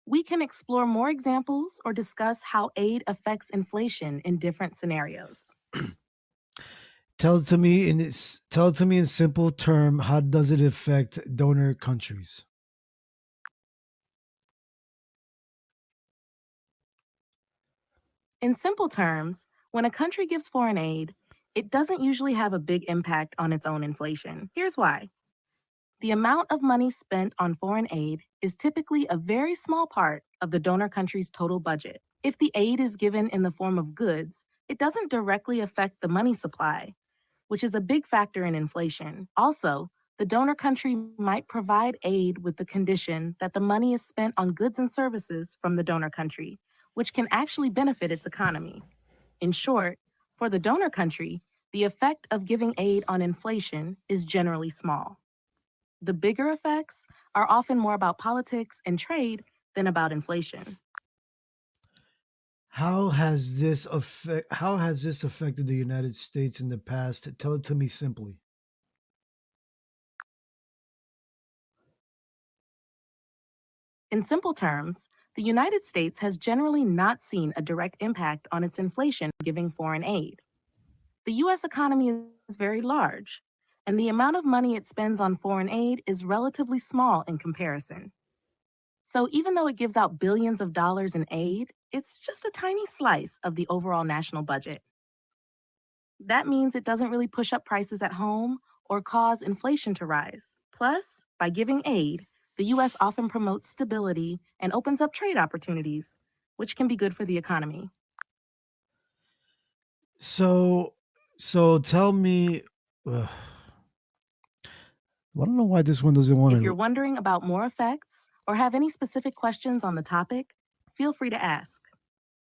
We can explore more examples or discuss how aid affects inflation in different scenarios. Tell it to me in simple term. How does it affect donor countries? In simple terms, when a country gives foreign aid, it doesn't usually have a big impact on its own inflation. Here's why. The amount of money spent on foreign aid is typically a very small part of the donor country's total budget. If the aid is given in the form of goods, it doesn't directly affect the money supply, which is a big factor in inflation. Also, the donor country might provide aid with the condition that the money is spent on goods and services from the donor country, which can actually benefit its economy. In short, for the donor country, the effect of giving aid on inflation is generally small. The bigger effects are often more about politics and trade than about inflation. How has this affected the United States in the past? Tell it to me simply. In simple terms, the United States has generally not seen a direct impact on its inflation giving foreign aid. The U.S. economy is very large, and the amount of money it spends on foreign aid is relatively small in comparison. So even though it gives out billions of dollars in aid, it's just a tiny slice of the overall national budget. That means it doesn't really push up prices at home or cause inflation to rise. Plus, by giving aid, the U.S. often promotes stability and opens up trade opportunities, which can be good for the economy. So tell me. I don't know why this one doesn't want If you're to. wondering about more effects or have any specific questions on the topic, feel free to ask.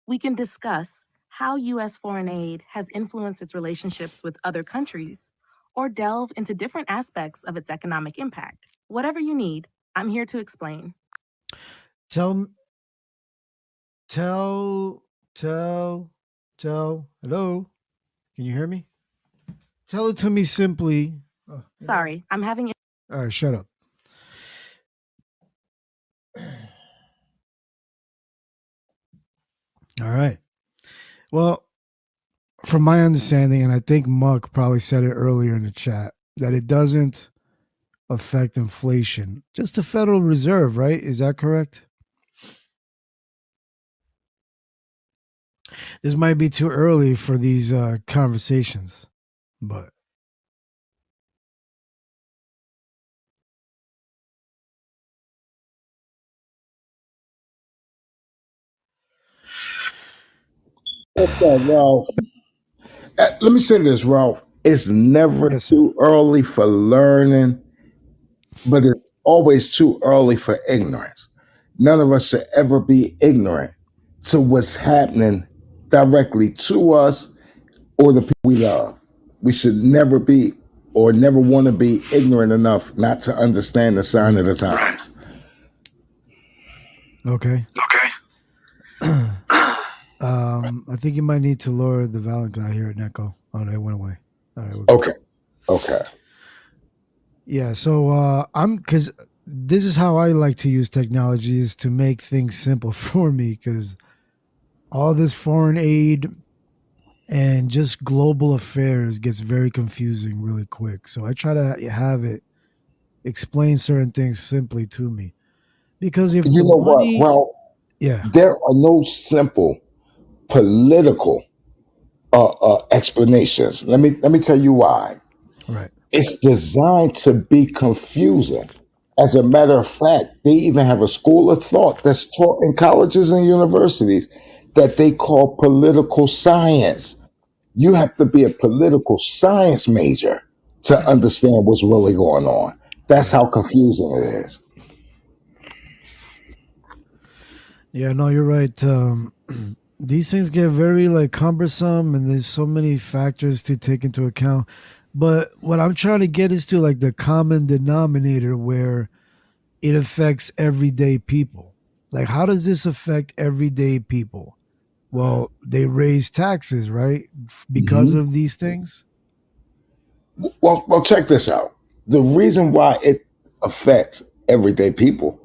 We can discuss how U.S. foreign aid has influenced its relationships with other countries, or delve into different aspects of its economic impact. Whatever you need, I'm here to explain. Tell. Hello, can you hear me? Tell it to me simply. Sorry, I'm having. All right, shut up. All right. Well, from my understanding, and I think Muck probably said it earlier in the chat, that it doesn't affect inflation, just the Federal Reserve, right? Is that correct? This might be too early for these conversations, but Ralph. Let me say this, Ralph. It's never too early for learning, but it's always too early for ignorance. None of us should ever be ignorant to what's happening directly to us or the people we love. We should never be or never want to be ignorant enough not to understand the sign of the times. okay. I think you might need to lower the volume because I hear it echo. Oh, no, it went away. All right, Okay. Yeah, so because this is how I like to use technology, is to make things simple for me, because all this foreign aid and just global affairs gets very confusing really quick. So I try to have it explain certain things simply to me, because if You the know money, what? Well, yeah, there are no simple political explanations. Let me tell you why. Right. It's designed to be confusing. As a matter of fact, they even have a school of thought that's taught in colleges and universities that they call political science. You have to be a political science major to understand what's really going on. That's how confusing it is. Yeah, no, you're right. These things get very like cumbersome, and there's so many factors to take into account. But what I'm trying to get is to like the common denominator where it affects everyday people. Like, how does this affect everyday people? Well, they raise taxes, right? Because of these things. Well, check this out. The reason why it affects everyday people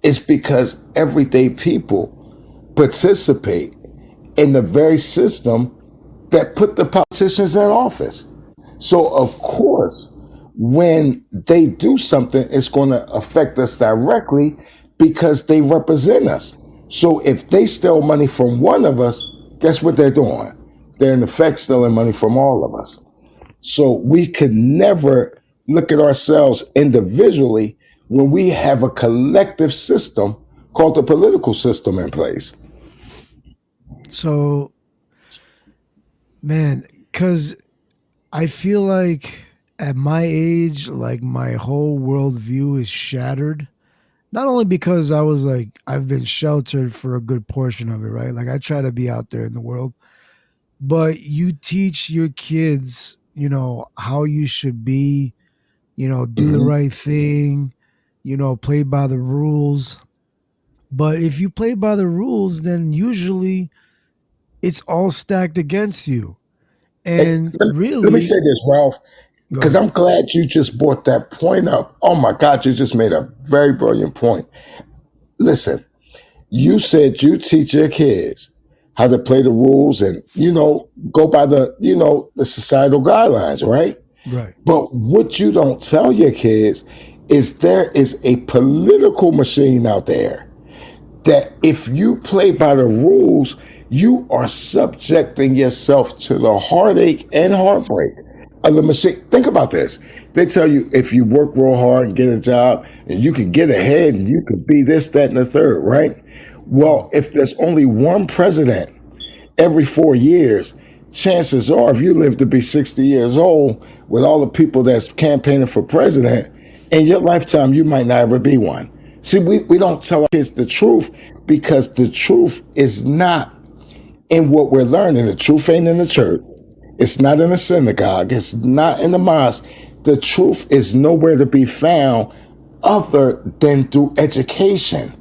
is because everyday people participate in the very system that put the politicians in office. So, of course, when they do something, it's going to affect us directly because they represent us. So, if they steal money from one of us, guess what they're doing? They're in effect stealing money from all of us. So, we could never look at ourselves individually when we have a collective system called the political system in place. So, man, because I feel like at my age, like my whole worldview is shattered. Not only because I was like, I've been sheltered for a good portion of it, right? Like I try to be out there in the world, but you teach your kids, how you should be, do the right thing, play by the rules. But if you play by the rules, then usually it's all stacked against you. And Let me say this, Ralph, because I'm glad you just brought that point up. Oh my God, you just made a very brilliant point. Listen, you said you teach your kids how to play the rules and, go by the societal guidelines, right? Right. But what you don't tell your kids is there is a political machine out there that if you play by the rules, you are subjecting yourself to the heartache and heartbreak of the machine. Think about this. They tell you if you work real hard and get a job and you can get ahead and you could be this, that, and the third, right? Well, if there's only one president every 4 years, chances are if you live to be 60 years old with all the people that's campaigning for president, in your lifetime, you might not ever be one. See, we don't tell our kids the truth because the truth is not in what we're learning. The truth ain't in the church. It's not in the synagogue. It's not in the mosque. The truth is nowhere to be found other than through education.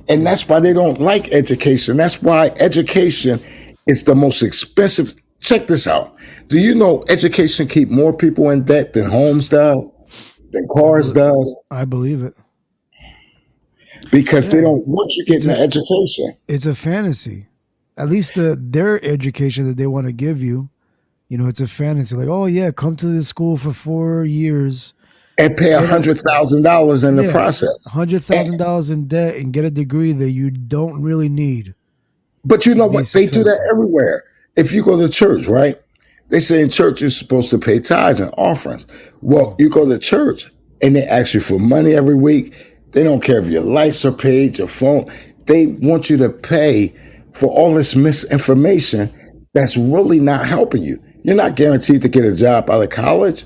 And that's why they don't like education. That's why education is the most expensive. Check this out. Do you know education keep more people in debt than homes does, than cars does? I believe it. Because they don't want you getting an education. It's a fantasy. At least their education that they want to give you, it's a fantasy. Like, oh yeah, come to this school for 4 years and pay $100,000 in the process. $100,000 in debt and get a degree that you don't really need. But you know what? They do that everywhere. If you go to church, right? They say in church you're supposed to pay tithes and offerings. Well, you go to church and they ask you for money every week. They don't care if your lights are paid, your phone. They want you to pay for all this misinformation that's really not helping you. You're not guaranteed to get a job out of college.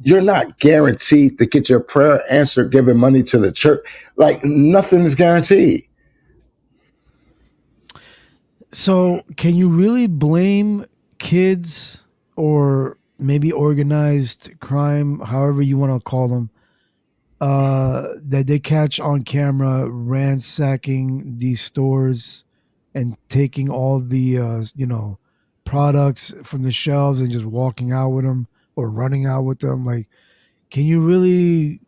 You're not guaranteed to get your prayer answered giving money to the church. Like nothing is guaranteed. So can you really blame kids or maybe organized crime, however you want to call them, that they catch on camera ransacking these stores and taking all the products from the shelves and just walking out with them or running out with them? Like, can you really?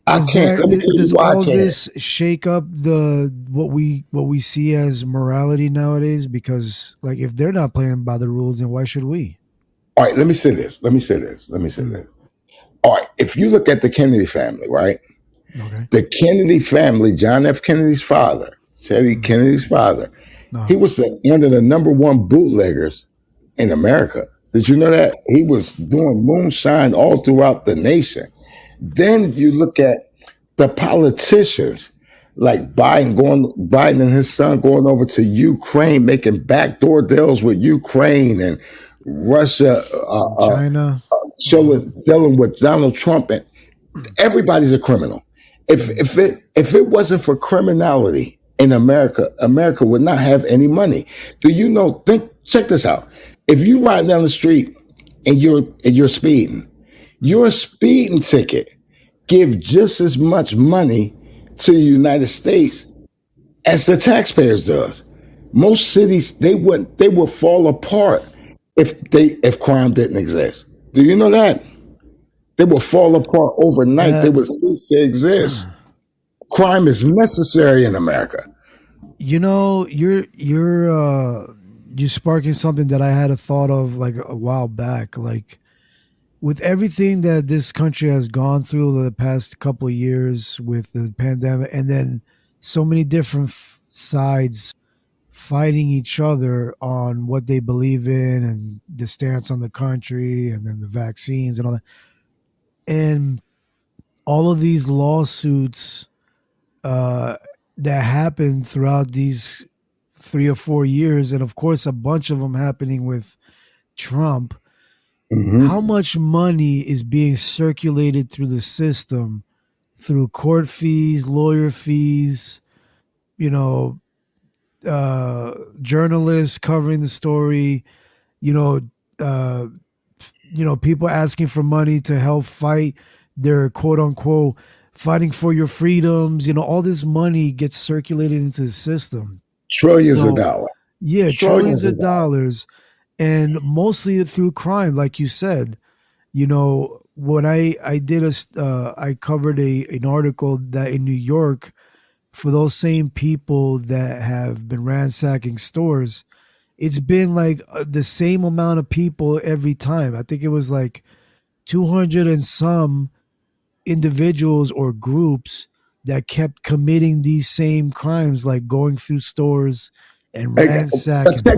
I can't. Let me tell you why I can't. Does all this shake up what we see as morality nowadays? Because like, if they're not playing by the rules, then why should we? All right. Let me say this. All right, if you look at the Kennedy family, right? Okay. The Kennedy family, John F. Kennedy's father, Teddy Kennedy's father, He was one of the number one bootleggers in America. Did you know that? He was doing moonshine all throughout the nation. Then you look at the politicians like Biden and his son going over to Ukraine, making backdoor deals with Ukraine and Russia, China, dealing with Donald Trump, and everybody's a criminal. If it wasn't for criminality in America, America would not have any money. Do you know? Check this out. If you ride down the street and you're speeding, your speeding ticket give just as much money to the United States as the taxpayers does. Most cities they would fall apart if crime didn't exist. Do you know that? They would fall apart overnight. They would cease to exist. Crime is necessary in America. You know, you're sparking something that I had a thought of like a while back. Like with everything that this country has gone through the past couple of years with the pandemic, and then so many different sides fighting each other on what they believe in and the stance on the country, and then the vaccines and all that, and all of these lawsuits that happened throughout these 3 or 4 years, and of course a bunch of them happening with Trump. How much money is being circulated through the system through court fees, lawyer fees, you know, journalists covering the story, you know, people asking for money to help fight their quote unquote fighting for your freedoms. You know, all this money gets circulated into the system. Trillions of dollars. Yeah, trillions of dollars. And mostly through crime, like you said. You know, when I covered an article that in New York for those same people that have been ransacking stores, it's been like the same amount of people every time. I think it was like 200 and some individuals or groups that kept committing these same crimes, like going through stores and ransacking. But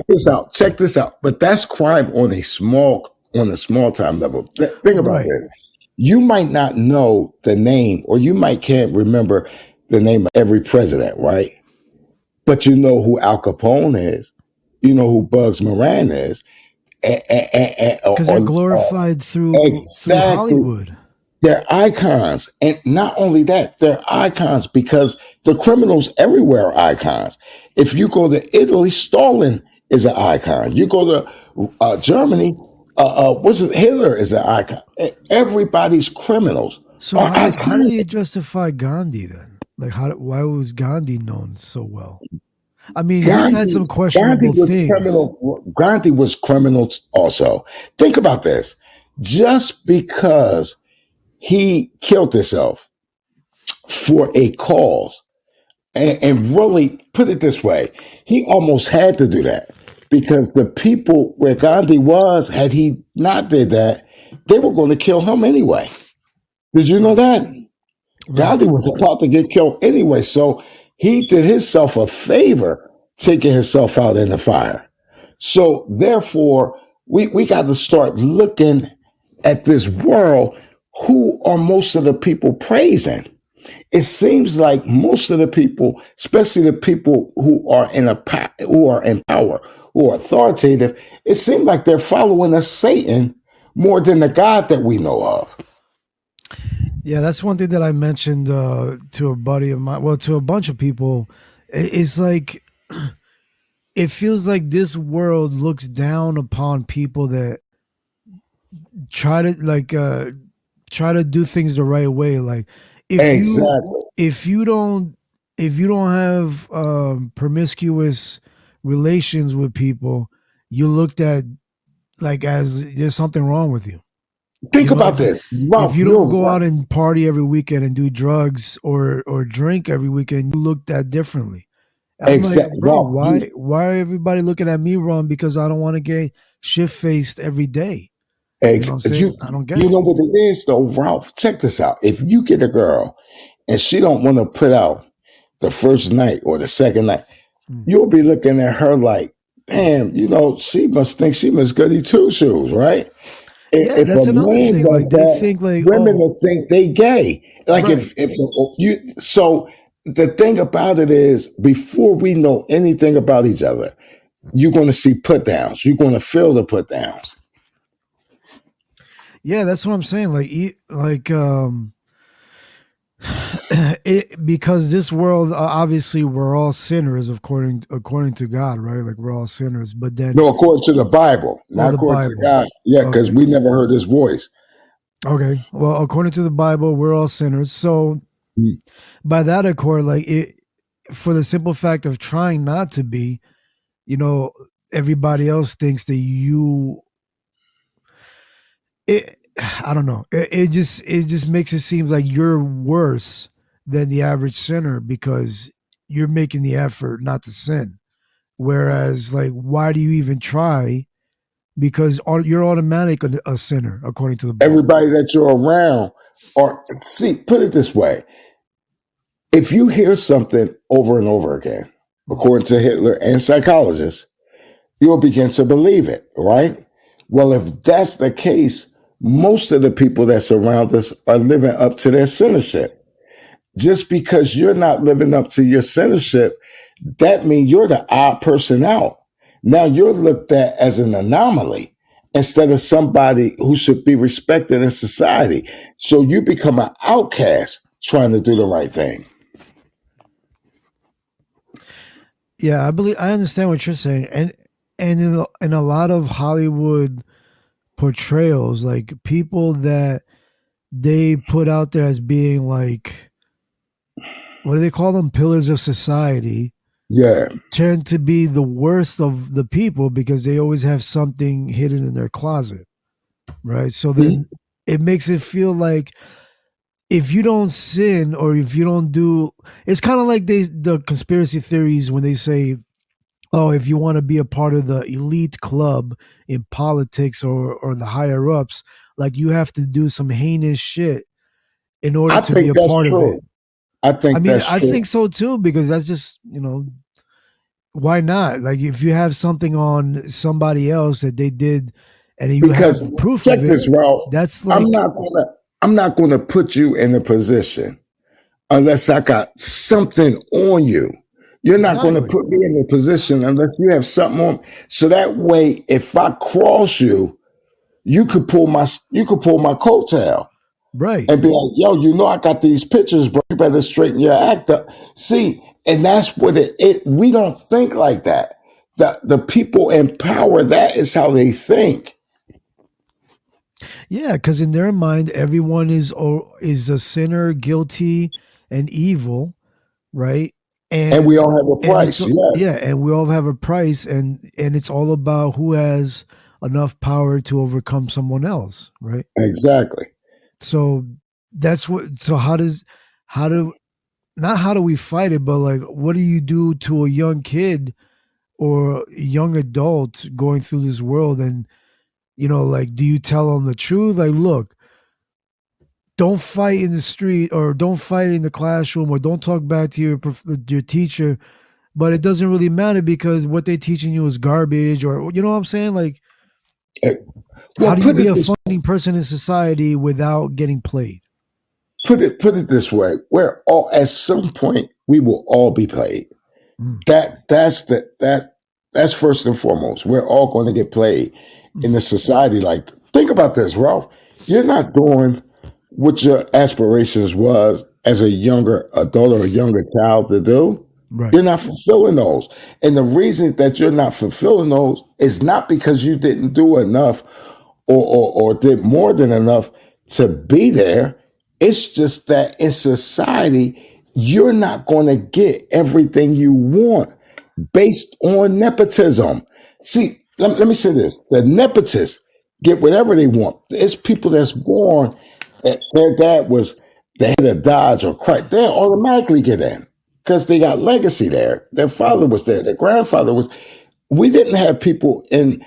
check this out. But that's crime on a small time level. Think about this. You might not know the name, or you might can't remember the name of every president, right? But you know who Al Capone is. You know who Bugs Moran is. Because they're glorified through Hollywood. They're icons. And not only that, they're icons because the criminals everywhere are icons. If you go to Italy, Stalin is an icon. You go to Germany, Hitler is an icon. Everybody's criminals. So how do you justify Gandhi then? Like, why was Gandhi known so well? I mean, he had some questionable things. Gandhi was criminal also. Think about this. Just because he killed himself for a cause, and really put it this way, he almost had to do that because the people where Gandhi was, had he not did that, they were going to kill him anyway. Did you know that? Gandhi was about to get killed anyway, so he did himself a favor taking himself out in the fire. So therefore, we got to start looking at this world. Who are most of the people praising? It seems like most of the people, especially the people who are in power, who are authoritative, it seems like they're following a Satan more than the God that we know of. Yeah, that's one thing that I mentioned to a buddy of mine. Well, to a bunch of people, it's like it feels like this world looks down upon people that try to do things the right way. Like if you don't have promiscuous relations with people, you looked at like as there's something wrong with you. Think about this. Ralph, if you don't go out and party every weekend and do drugs or drink every weekend, you looked at differently. I'm like, bro, why everybody looking at me wrong because I don't want to get shit faced every day? You know what I'm saying? I don't get it. You know what it is though, Ralph? Check this out. If you get a girl and she don't want to put out the first night or the second night, you'll be looking at her like, damn, she must think she must goody two shoes, right? Yeah, If that's a another man thing. does Like they that, think like, women will think they gay. Like right. if you so the thing about it is before we know anything about each other, you're gonna see put downs. You're gonna feel the put downs. Yeah, that's what I'm saying. Because this world, obviously, we're all sinners according to God, right? Like we're all sinners. But then, No, according to the Bible, not the according to Bible. God. Yeah, because Okay. we never heard his voice. Okay. Well, according to the Bible, we're all sinners. So, by that accord, for the simple fact of trying not to be, everybody else thinks that I don't know. It just makes it seem like you're worse than the average sinner because you're making the effort not to sin. Whereas, like, why do you even try? Because you're automatic a sinner according to the Bible. Everybody that you're around, or see, put it this way: if you hear something over and over again, according to Hitler and psychologists, you'll begin to believe it, right? Well, if that's the case, most of the people that surround us are living up to their sinnership. Just because you're not living up to your sinnership, that means you're the odd person out. Now you're looked at as an anomaly instead of somebody who should be respected in society. So you become an outcast trying to do the right thing. Yeah, I understand what you're saying, and in a lot of Hollywood portrayals, like people that they put out there as being like, what do they call them, pillars of society? Yeah, tend to be the worst of the people because they always have something hidden in their closet, right? So then it makes it feel like if you don't sin or if you don't do, it's kind of like the conspiracy theories when they say, oh, if you want to be a part of the elite club in politics or the higher ups, like you have to do some heinous shit in order to be a part of it. I think that's true. I think so too, because that's just, why not? Like if you have something on somebody else that they did and you because have proof check of it, this, Ralph. that's like I'm not gonna put you in a position unless I got something on you. You're not going to put me in a position unless you have something on. So that way, if I cross you, you could pull my coattail, right, and be like, "Yo, I got these pictures, bro. You better straighten your act up." See, and that's what it. We don't think like that. The people in power, that is how they think. Yeah, because in their mind, everyone is a sinner, guilty, and evil, right? And we all have a price, yes. Yeah, and we all have a price, and it's all about who has enough power to overcome someone else, right? Exactly. So that's what. So how do we fight it, but like, what do you do to a young kid or a young adult going through this world, and like, do you tell them the truth? Like, look, don't fight in the street or don't fight in the classroom or don't talk back to your teacher, but it doesn't really matter because what they're teaching you is garbage, or you know what I'm saying? Like, how do you be a funny person in society without getting played? Put it this way: we're all, at some point we will all be played. That's first and foremost. We're all going to get played in the society. Like, think about this, Ralph. You're not doing what your aspirations was as a younger adult or a younger child to do. Right. You're not fulfilling those. And the reason that you're not fulfilling those is not because you didn't do enough or did more than enough to be there. It's just that in society, you're not going to get everything you want based on nepotism. See, let me say this. The nepotists get whatever they want. It's people that's born, that their dad was the head of Dodge or Christ. They automatically get in because they got legacy there. Their father was there. Their grandfather was. We didn't have people in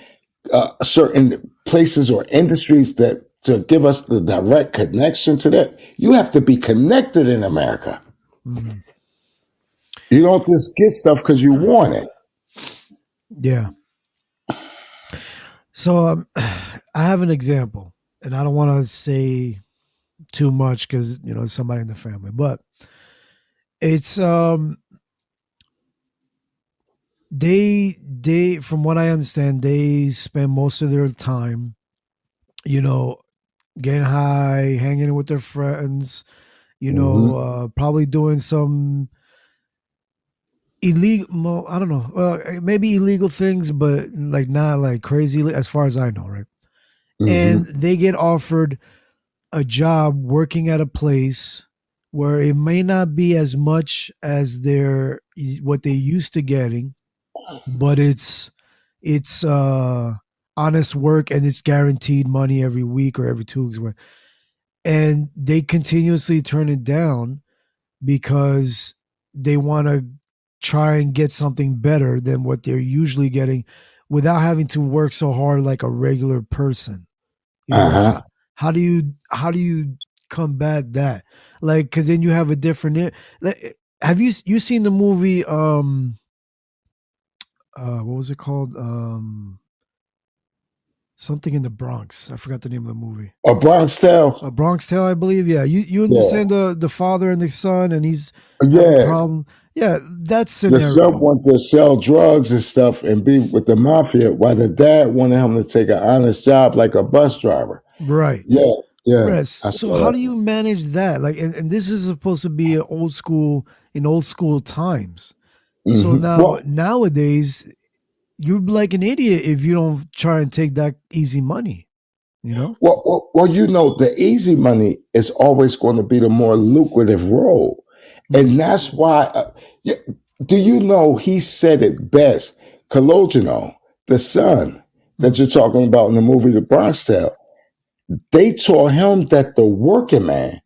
certain places or industries that to give us the direct connection to that. You have to be connected in America. You don't just get stuff because you want it. Yeah. So I have an example, and I don't want to say too much because it's somebody in the family, but it's they from what I understand, they spend most of their time, getting high, hanging with their friends, probably doing some illegal, I don't know, maybe illegal things, but like not like crazy as far as I know, right? And they get offered a job working at a place where it may not be as much as what they used to getting, but it's honest work and it's guaranteed money every week or every 2 weeks. And they continuously turn it down because they want to try and get something better than what they're usually getting without having to work so hard like a regular person. How do you combat that? Like, because then you have a different. Have you seen the movie? What was it called? Something in the Bronx. I forgot the name of the movie. A Bronx Tale. A Bronx Tale, I believe. Yeah, you understand the father and the son, and he's having a problem. Yeah, that scenario. The son wanted to sell drugs and stuff and be with the mafia, while the dad wanted him to take an honest job like a bus driver. Right. Yeah. Right. So how do you manage that? Like, and this is supposed to be in old school times. So nowadays, you're like an idiot if you don't try and take that easy money. Well, the easy money is always going to be the more lucrative role. And that's why, do you know he said it best? Cologino, the son that you're talking about in the movie The Bronx Tale, they taught him that the working man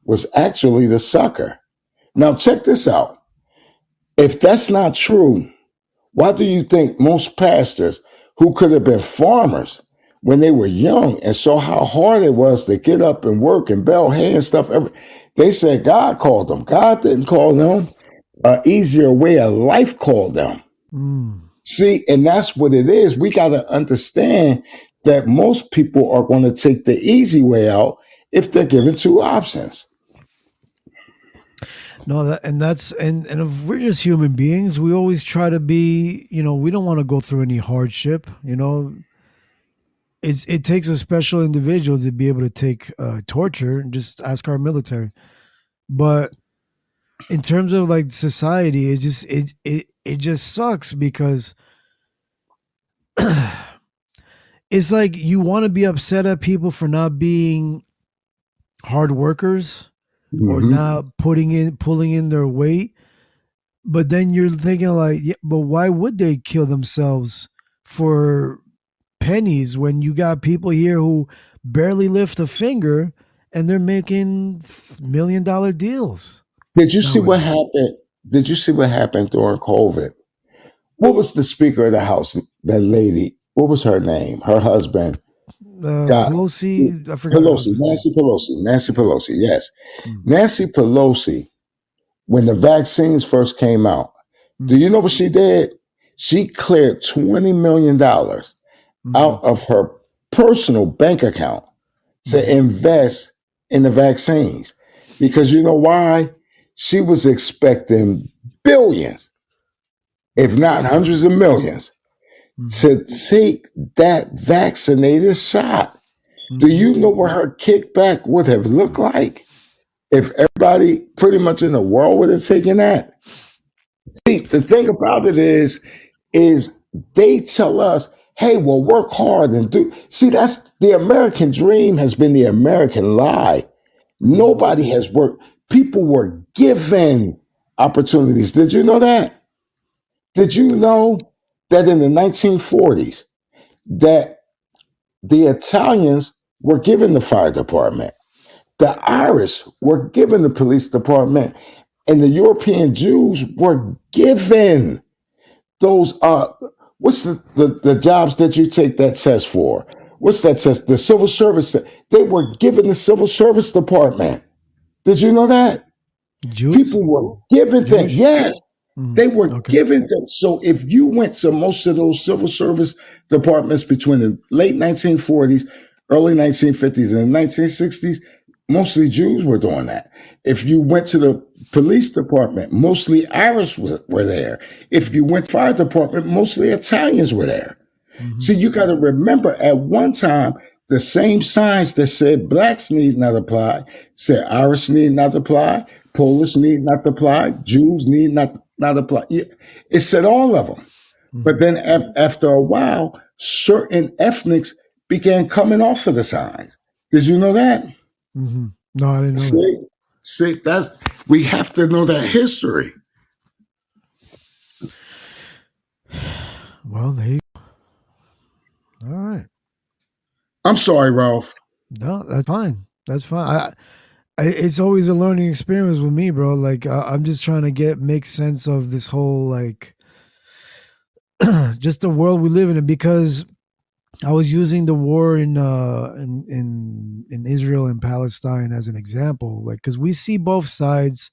was actually the sucker. Now, check this out. If that's not true, why do you think most pastors who could have been farmers when they were young and saw how hard it was to get up and work and bale hay and stuff, they said God called them. God didn't call them. An easier way of life called them. See, and that's what it is. We got to understand that most people are going to take the easy way out if they're given two options. No, and if we're just human beings, we always try to be, we don't want to go through any hardship, It takes a special individual to be able to take torture, and just ask our military. But in terms of like society, it just sucks because it's like you want to be upset at people for not being hard workers or not pulling in their weight. But then you're thinking like, yeah, but why would they kill themselves for pennies when you got people here who barely lift a finger and they're making $1 million deals? Did you see what happened? Did you see what happened during COVID? What was the Speaker of the House? That lady. What was her name? Her husband. Pelosi. I forgot. Nancy Pelosi. Yes. Nancy Pelosi. When the vaccines first came out, do you know what she did? She cleared $20 million out of her personal bank account to invest in the vaccines. Because you know why? She was expecting billions, if not hundreds of millions, to take that vaccinated shot. Do you know what her kickback would have looked like if everybody pretty much in the world would have taken that? See, the thing about it is they tell us, hey, well, work hard and do. See, that's the American dream has been the American lie. Nobody has worked. People were given opportunities. Did you know that? Did you know that in the 1940s, that the Italians were given the fire department, the Irish were given the police department, and the European Jews were given those, what's the jobs that you take that test for? What's that test? The civil service. They were given the civil service department. Did you know that? Jews? People were given things. Yeah. They were given that. So if you went to most of those civil service departments between the late 1940s, early 1950s, and 1960s, mostly Jews were doing that. If you went to the police department, mostly Irish were there. If you went to the fire department, mostly Italians were there. So you got to remember, at one time, the same signs that said blacks need not apply said Irish need not apply, Polish need not apply, Jews need not apply. It said all of them. But then after a while, certain ethnics began coming off of the signs. Did you know that? No, I didn't know that. See, we have to know that history. Well, there you go. All right. I'm sorry, Ralph. No, that's fine. That's fine. It's always a learning experience with me, bro. Like I'm just trying to make sense of this whole like just the world we live in, because I was using the war in Israel and Palestine as an example, like because we see both sides,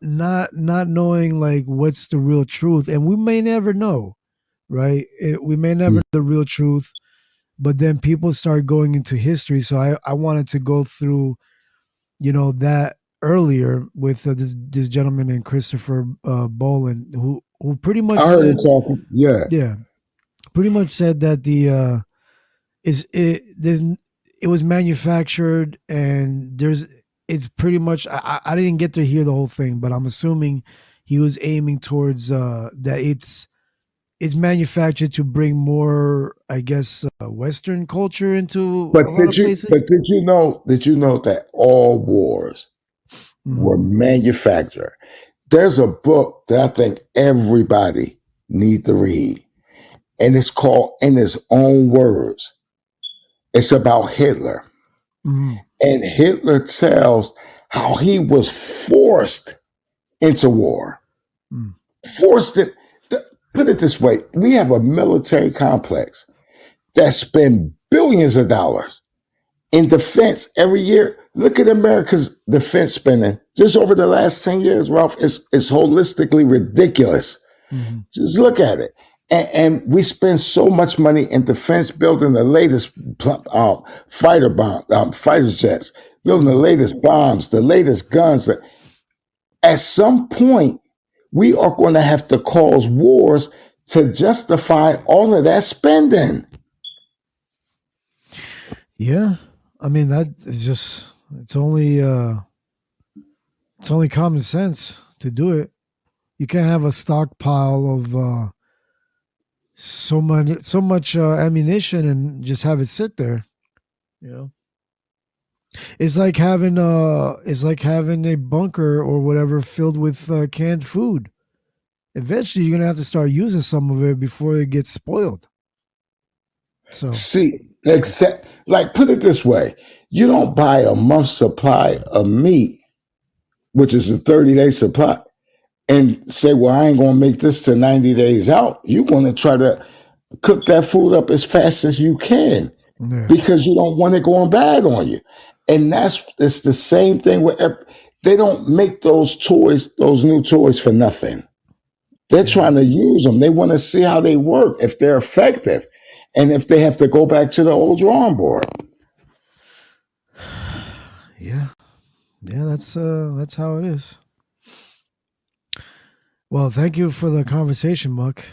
not knowing like what's the real truth, and we may never know, right? We may never know the real truth, but then people start going into history. So I wanted to go through, that earlier with this gentleman named Christopher Boland, who pretty much I heard him talking. Yeah, pretty much said that it was manufactured, and it's pretty much I didn't get to hear the whole thing, but I'm assuming he was aiming towards that it's manufactured to bring more, I guess, Western culture into a lot of places. But did you know that all wars were manufactured? There's a book that I think everybody need to read, and it's called In His Own Words. It's about Hitler. And Hitler tells how he was forced into war. Forced it. Put it this way, we have a military complex that spend billions of dollars in defense every year. Look at America's defense spending just over the last 10 years, Ralph. It's holistically ridiculous. Just look at it. And we spend so much money in defense, building the latest fighter jets, building the latest bombs, the latest guns. At some point, we are going to have to cause wars to justify all of that spending. Yeah, I mean that is it's only common sense to do it. You can't have a stockpile of so much ammunition and just have it sit there. It's like having a bunker or whatever filled with canned food. Eventually, you're gonna have to start using some of it before it gets spoiled. So put it this way: you don't buy a month's supply of meat, which is a 30-day supply, and say, "Well, I ain't gonna make this to 90 days out." You're gonna try to cook that food up as fast as you can because you don't want it going bad on you. And it's the same thing with they don't make those new toys for nothing. They're trying to use them. They want to see how they work, if they're effective, and if they have to go back to the old drawing board. Yeah, that's how it is. Well, thank you for the conversation, Muck.